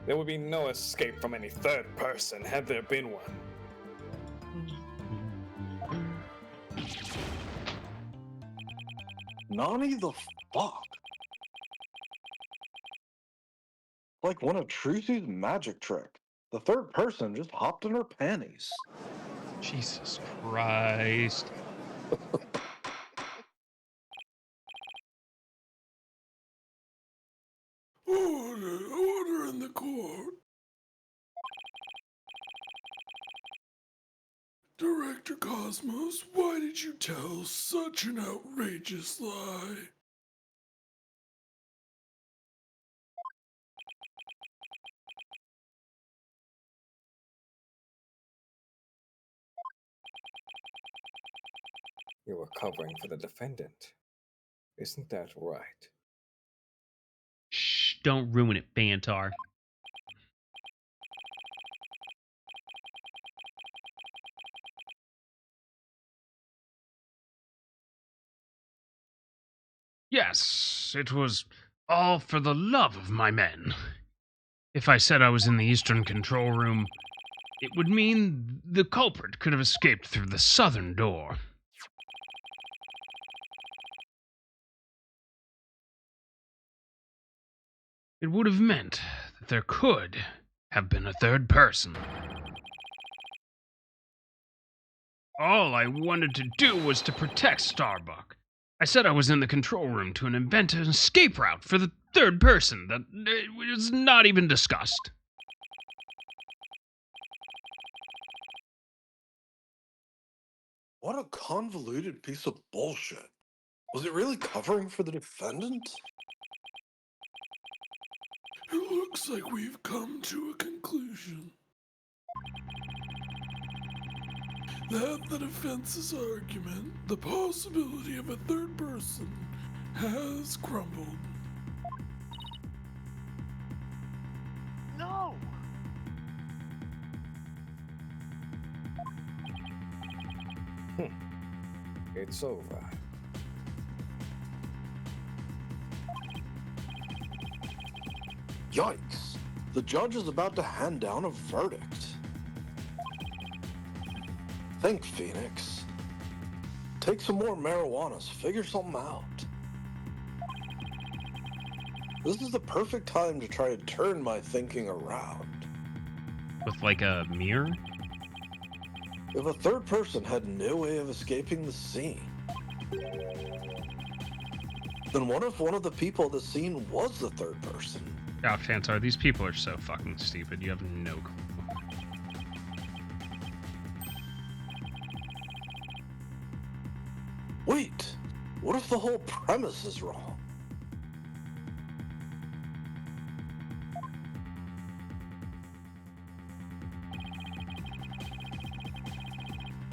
there would be no escape from any third person had there been one. Nani the fuck? Like one of Trucy's magic trick. The third person just hopped in her panties. Jesus Christ. Order in the court. Director Cosmos, why did you tell such an outrageous lie? You were covering for the defendant. Isn't that right? Shh, don't ruin it, Bantar. Yes, it was all for the love of my men. If I said I was in the eastern control room, it would mean the culprit could have escaped through the southern door. It would have meant that there could have been a third person. All I wanted to do was to protect Starbuck. I said I was in the control room to invent an escape route for the third person that was not even discussed. What a convoluted piece of bullshit. Was it really covering for the defendant? It looks like we've come to a conclusion. That the defense's argument, the possibility of a third person, has crumbled. No! It's over. Yikes. The judge is about to hand down a verdict. Think, Phoenix. Take some more marijuanas. Figure something out. This is the perfect time to try to turn my thinking around. With like a mirror? If a third person had no way of escaping the scene, then what if one of the people at the scene was the third person? God, Fantar, these people are so fucking stupid. You have no clue. Wait, what if the whole premise is wrong?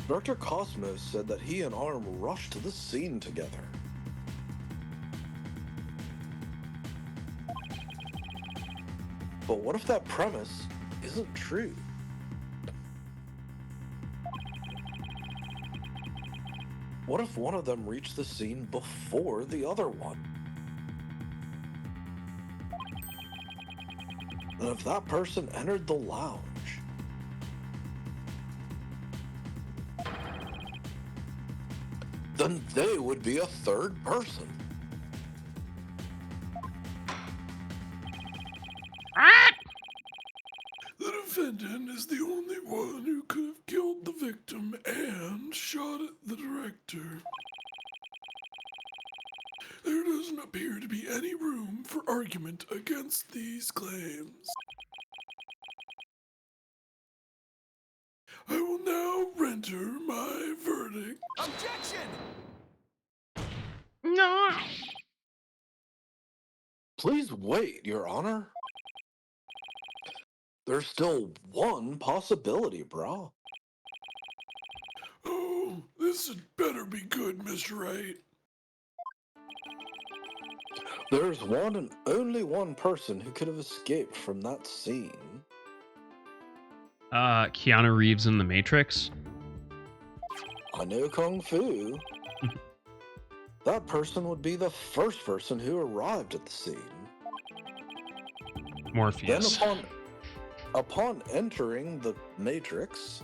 Director Cosmos said that he and Arm rushed to the scene together. But what if that premise isn't true? What if one of them reached the scene before the other one? And if that person entered the lounge, then they would be a third person. The defendant is the only one who could have killed the victim and shot at the director. There doesn't appear to be any room for argument against these claims. I will now render my verdict. Objection! No. Please wait, Your Honor. There's still one possibility, brah. Oh, this had better be good, Mr. Wright. There's one and only one person who could have escaped from that scene. Keanu Reeves in The Matrix. I know Kung Fu. That person would be the first person who arrived at the scene. Morpheus. Then upon entering the Matrix,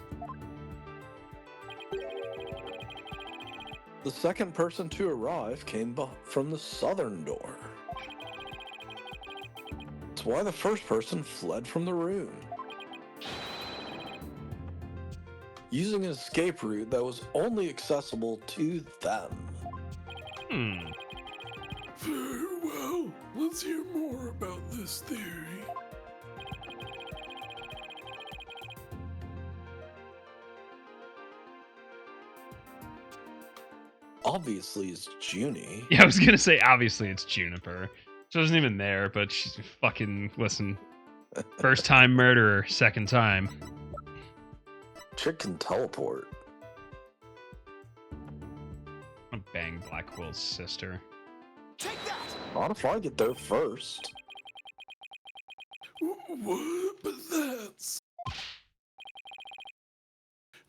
the second person to arrive came from the southern door. That's why the first person fled from the room, using an escape route that was only accessible to them. Very well. Let's hear more about this theory. Obviously, it's Junie. Yeah, I was gonna say obviously it's Juniper. She wasn't even there, but she's fucking listen. First time murderer, second time. Chick can teleport. I'm gonna bang Blackwell's sister. Take that! Not if I get there first. What? But that's...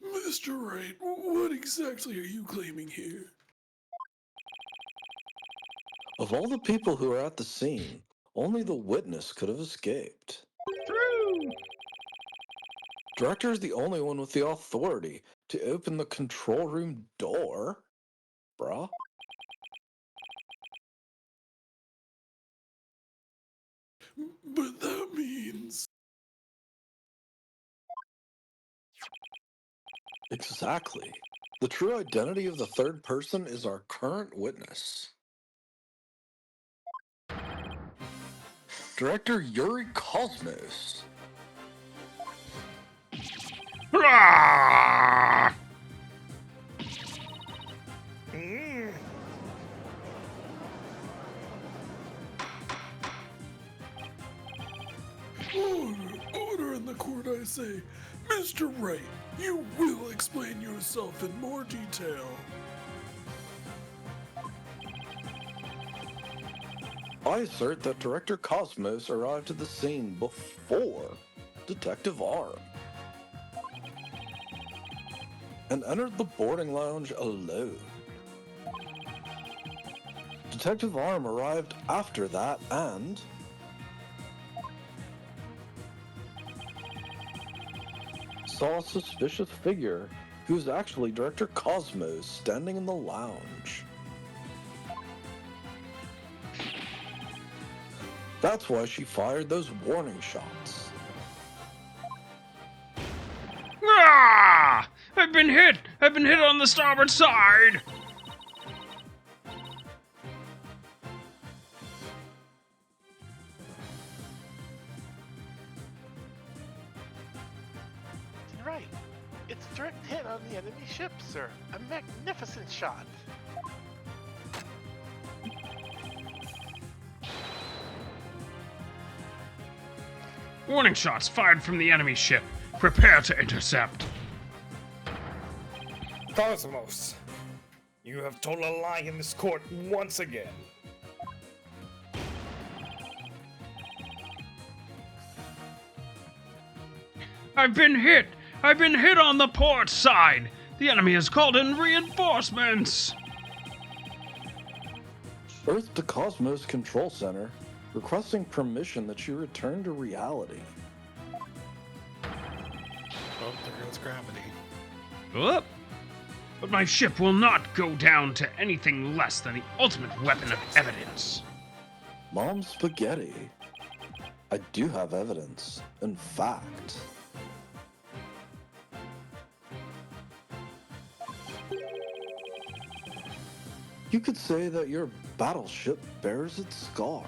Mr. Wright, what exactly are you claiming here? Of all the people who are at the scene, only the witness could have escaped. True. Director is the only one with the authority to open the control room door, bruh. But that means... Exactly. The true identity of the third person is our current witness. Director Yuri Cosmos. I say, Mr. Wright, you will explain yourself in more detail. I assert that Director Cosmos arrived at the scene before Detective Arm and entered the boarding lounge alone. Detective Arm arrived after that and saw a suspicious figure who was actually Director Cosmos standing in the lounge. That's why she fired those warning shots. Ah! I've been hit! I've been hit on the starboard side! Right. It's a direct hit on the enemy ship, sir. A magnificent shot. Warning shots fired from the enemy ship. Prepare to intercept. Cosmos, you have told a lie in this court once again. I've been hit! I've been hit on the port side! The enemy has called in reinforcements! Earth to Cosmos Control Center, requesting permission that you return to reality. Oh, there goes gravity. Up. But my ship will not go down to anything less than the ultimate weapon of evidence. Mom Spaghetti. I do have evidence. In fact. You could say that your battleship bears its scar.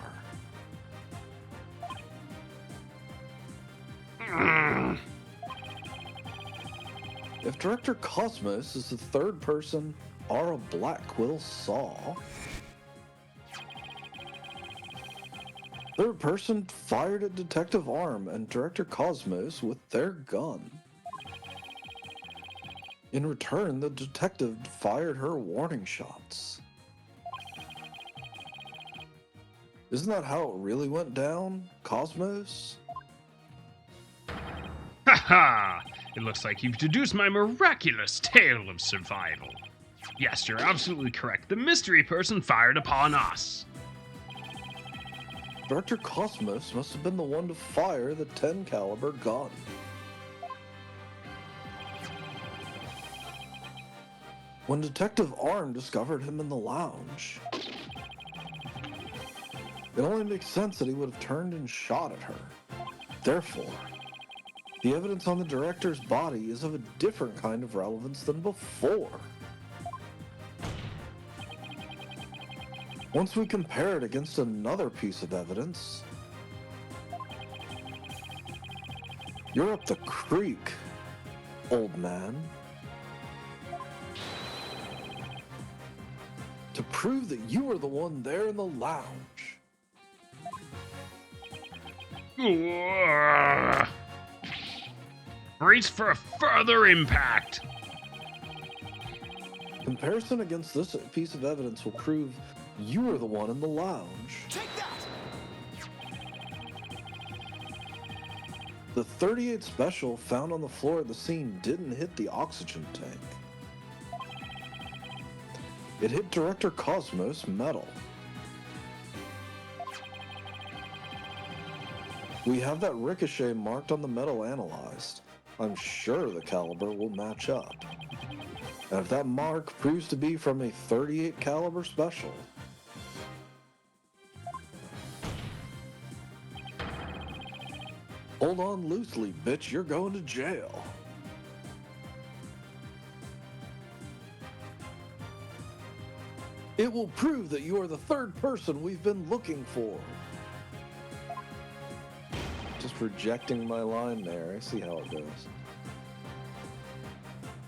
If Director Cosmos is the third person Ara Blackquill saw, third person fired at Detective Arm and Director Cosmos with their gun. In return, the detective fired her warning shots. Isn't that how it really went down, Cosmos? Ha! It looks like you've deduced my miraculous tale of survival. Yes, you're absolutely correct. The mystery person fired upon us. Director Cosmos must have been the one to fire the 10 caliber gun. When Detective Arm discovered him in the lounge, it only makes sense that he would have turned and shot at her. Therefore, the evidence on the director's body is of a different kind of relevance than before. Once we compare it against another piece of evidence, you're up the creek, old man. To prove that you were the one there in the lounge. Brace for a further impact. Comparison against this piece of evidence will prove you were the one in the lounge. Take that! The 38 Special found on the floor of the scene didn't hit the oxygen tank. It hit Director Cosmos metal. We have that ricochet marked on the metal analyzed. I'm sure the caliber will match up. And if that mark proves to be from a 38 caliber special, hold on loosely, bitch, you're going to jail. It will prove that you are the third person we've been looking for. Just rejecting my line there. I see how it goes.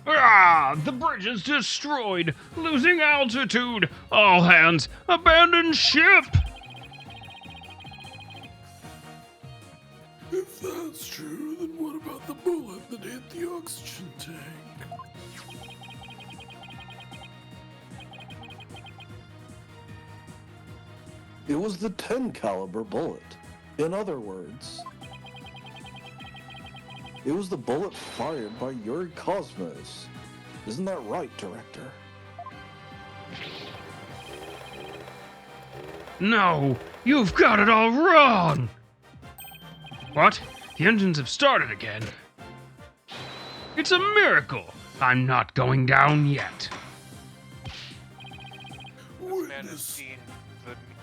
Ah! The bridge is destroyed! Losing altitude! All hands, abandon ship! If that's true, then what about the bullet that hit the oxygen tank? It was the 10 caliber bullet. In other words, it was the bullet fired by Yuri Cosmos. Isn't that right, Director? No, you've got it all wrong! What? The engines have started again. It's a miracle! I'm not going down yet.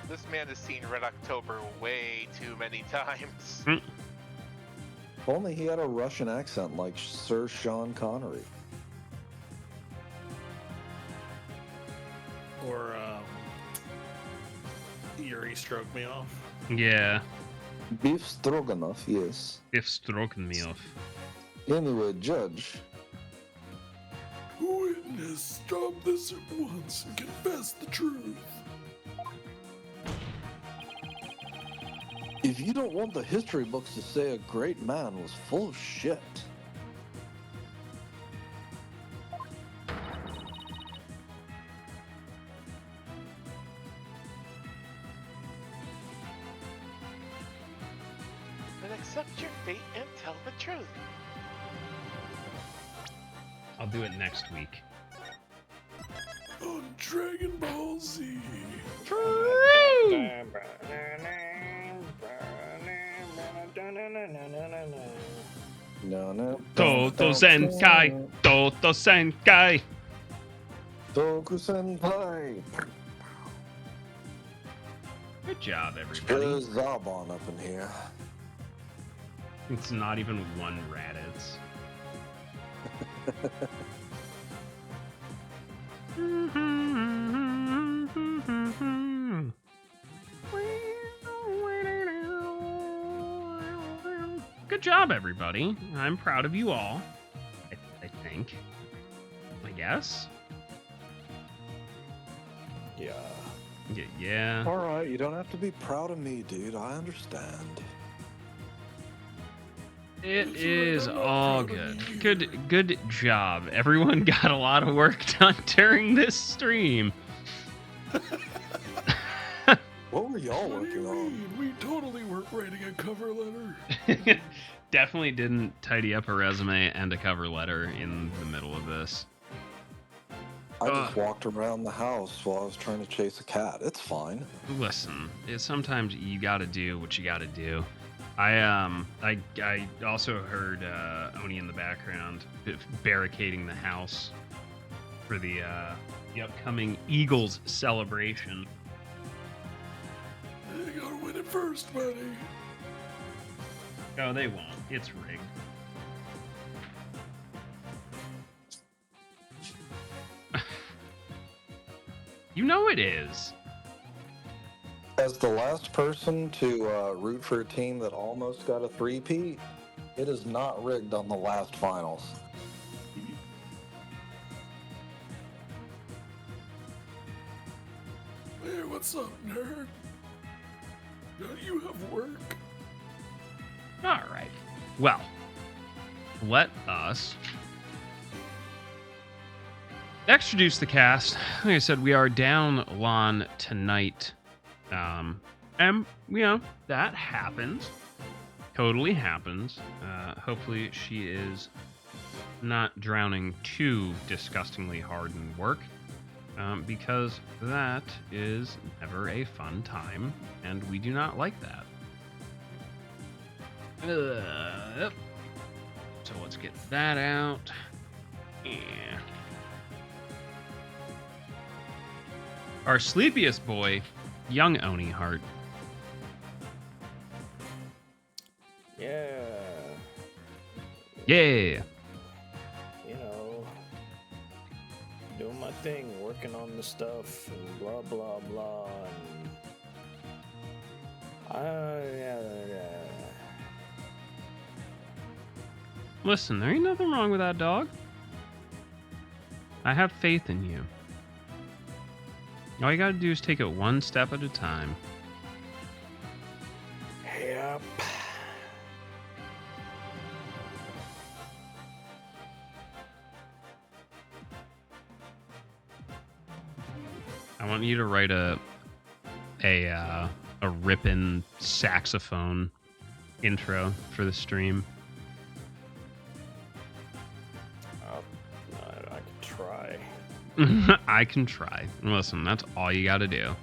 This man has seen Red October way too many times. If only he had a Russian accent like Sir Sean Connery. Or, Yuri stroked me off. Yeah, Beef Stroganoff, yes. if stroking me off. Anyway, Judge, Witness, stop this at once and confess the truth. if you don't want the history books to say a great man was full of shit, Then accept your fate and tell the truth. I'll do it next week. On Dragon Ball Z. no. Toto Senkai! Toto Senkai! Toku Senpai. Good job, everybody. There's Zabon up in here. It's not even one Raditz. Good job, everybody. I'm proud of you all. I think. I guess. Yeah. Yeah. Alright, you don't have to be proud of me, dude. I understand. It is all good. Good job. Everyone got a lot of work done during this stream. What were y'all What do working you on? mean? We totally weren't writing a cover letter. Definitely didn't tidy up a resume and a cover letter in the middle of this. I just walked around the house while I was trying to chase a cat. It's fine. Listen, sometimes you gotta do what you gotta do. I also heard Oni in the background barricading the house for the upcoming Eagles celebration. You gotta win it first, buddy. Oh, they won't. It's rigged. You know it is. As the last person to root for a team that almost got a three-peat, it is not rigged on the last finals. Hey, what's up, nerd? Don't you have work? All right. Well, let us introduce the cast. Like I said, we are down Lon tonight. And, that happens. Totally happens. Hopefully she is not drowning too disgustingly hard in work. Because that is never a fun time, and we do not like that. So let's get that out. Yeah. Our sleepiest boy, young Oni Heart. Yeah. Yeah. You know, doing my thing, working on the stuff, and blah blah blah, and yeah. Listen, there ain't nothing wrong with that dog. I have faith in you. All you gotta do is take it one step at a time. Yep. I want you to write a rippin' saxophone intro for the stream. I can try. I can try. Listen, that's all you got to do.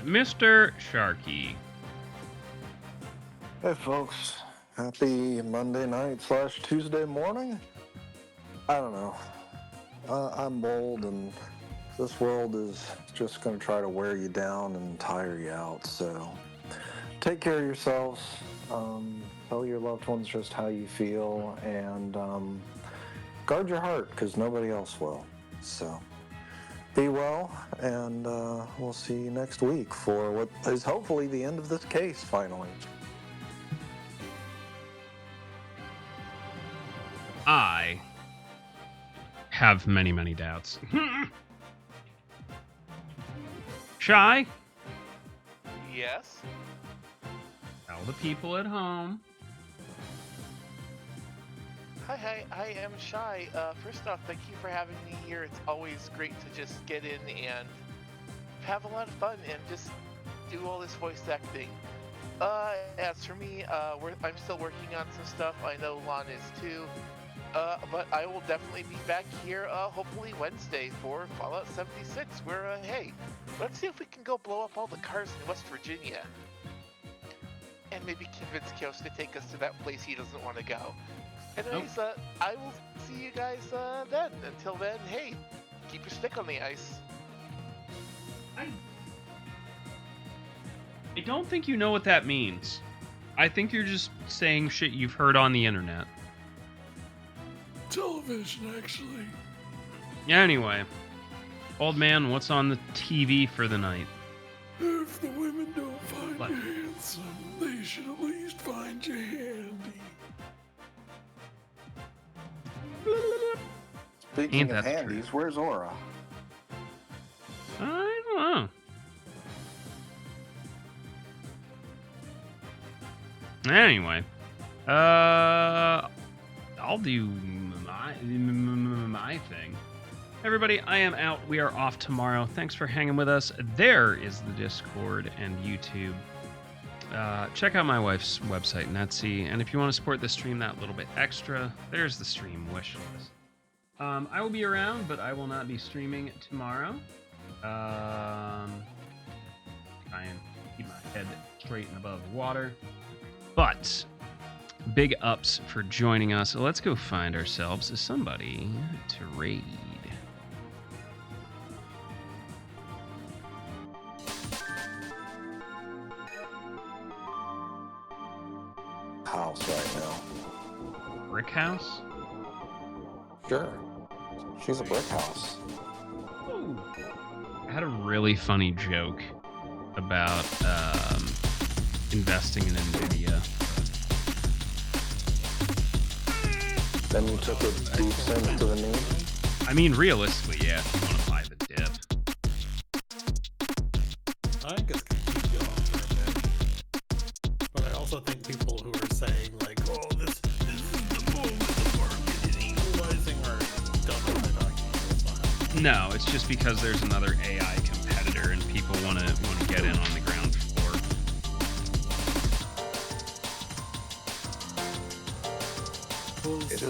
Mr. Sharky. Hey folks, happy Monday night / Tuesday morning. I don't know. I'm old and this world is just going to try to wear you down and tire you out. So take care of yourselves. Tell your loved ones just how you feel and guard your heart because nobody else will. So be well, and we'll see you next week for what is hopefully the end of this case finally. I have many, many doubts. Shy? Yes? Tell the people at home. Hi, I am Shy. First off, thank you for having me here. It's always great to just get in and have a lot of fun and just do all this voice acting. As for me, I'm still working on some stuff. I know Lon is too. But I will definitely be back here, hopefully Wednesday for Fallout 76, where, hey, let's see if we can go blow up all the cars in West Virginia. And maybe convince Kios to take us to that place he doesn't want to go. Anyways, I will see you guys then. Until then, hey, keep your stick on the ice. I don't think you know what that means. I think you're just saying shit you've heard on the internet. Television, actually. Anyway, old man, what's on the TV for the night? If the women don't find What? you handsome, they should at least find you handy. Speaking Ain't of that handies, where's Aura? I don't know. Anyway, I'll do my thing. Everybody, I am out. We are off tomorrow. Thanks for hanging with us. There is the Discord and YouTube. Check out my wife's website, Netsy, and if you want to support the stream that little bit extra, there's the stream wish list. I will be around, but I will not be streaming tomorrow. Try and keep my head straight and above water. But big ups for joining us. Let's go find ourselves somebody to raid. House right now. Brick house? Sure. She's a brick house. Ooh. I had a really funny joke about investing in NVIDIA. Then you took a deep sense to the knee. I mean, realistically, yeah, if you want to buy the dip. I think it's going to keep going for a bit. But I also think people who are saying, like, oh, this is the boom of the market and equalizing are don't know what they're talking about. It's not. No, it's just because there's another AI competitor and people want to get in on the ground floor. Is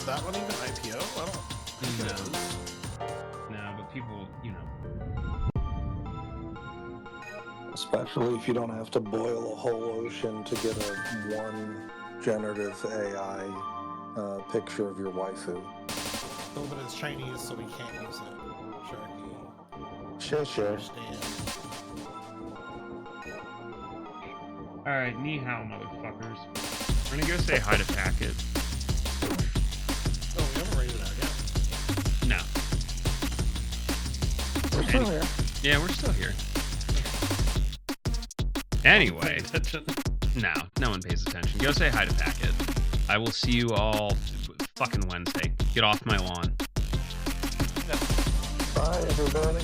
that one even IPO? I don't think it is. No, but people, you know. Especially if you don't have to boil a whole ocean to get a one generative AI picture of your waifu. Oh, but it's Chinese, so we can't use it. Sharky. Sure. Understand. Alright, ni hao, motherfuckers. We're gonna go say hi to Packet. Oh, we haven't rated out yet. No. We're still here. Yeah, we're still here. Anyway, Attention. no one pays attention. Go say hi to Packet. I will see you all fucking Wednesday. Get off my lawn. Bye, everybody.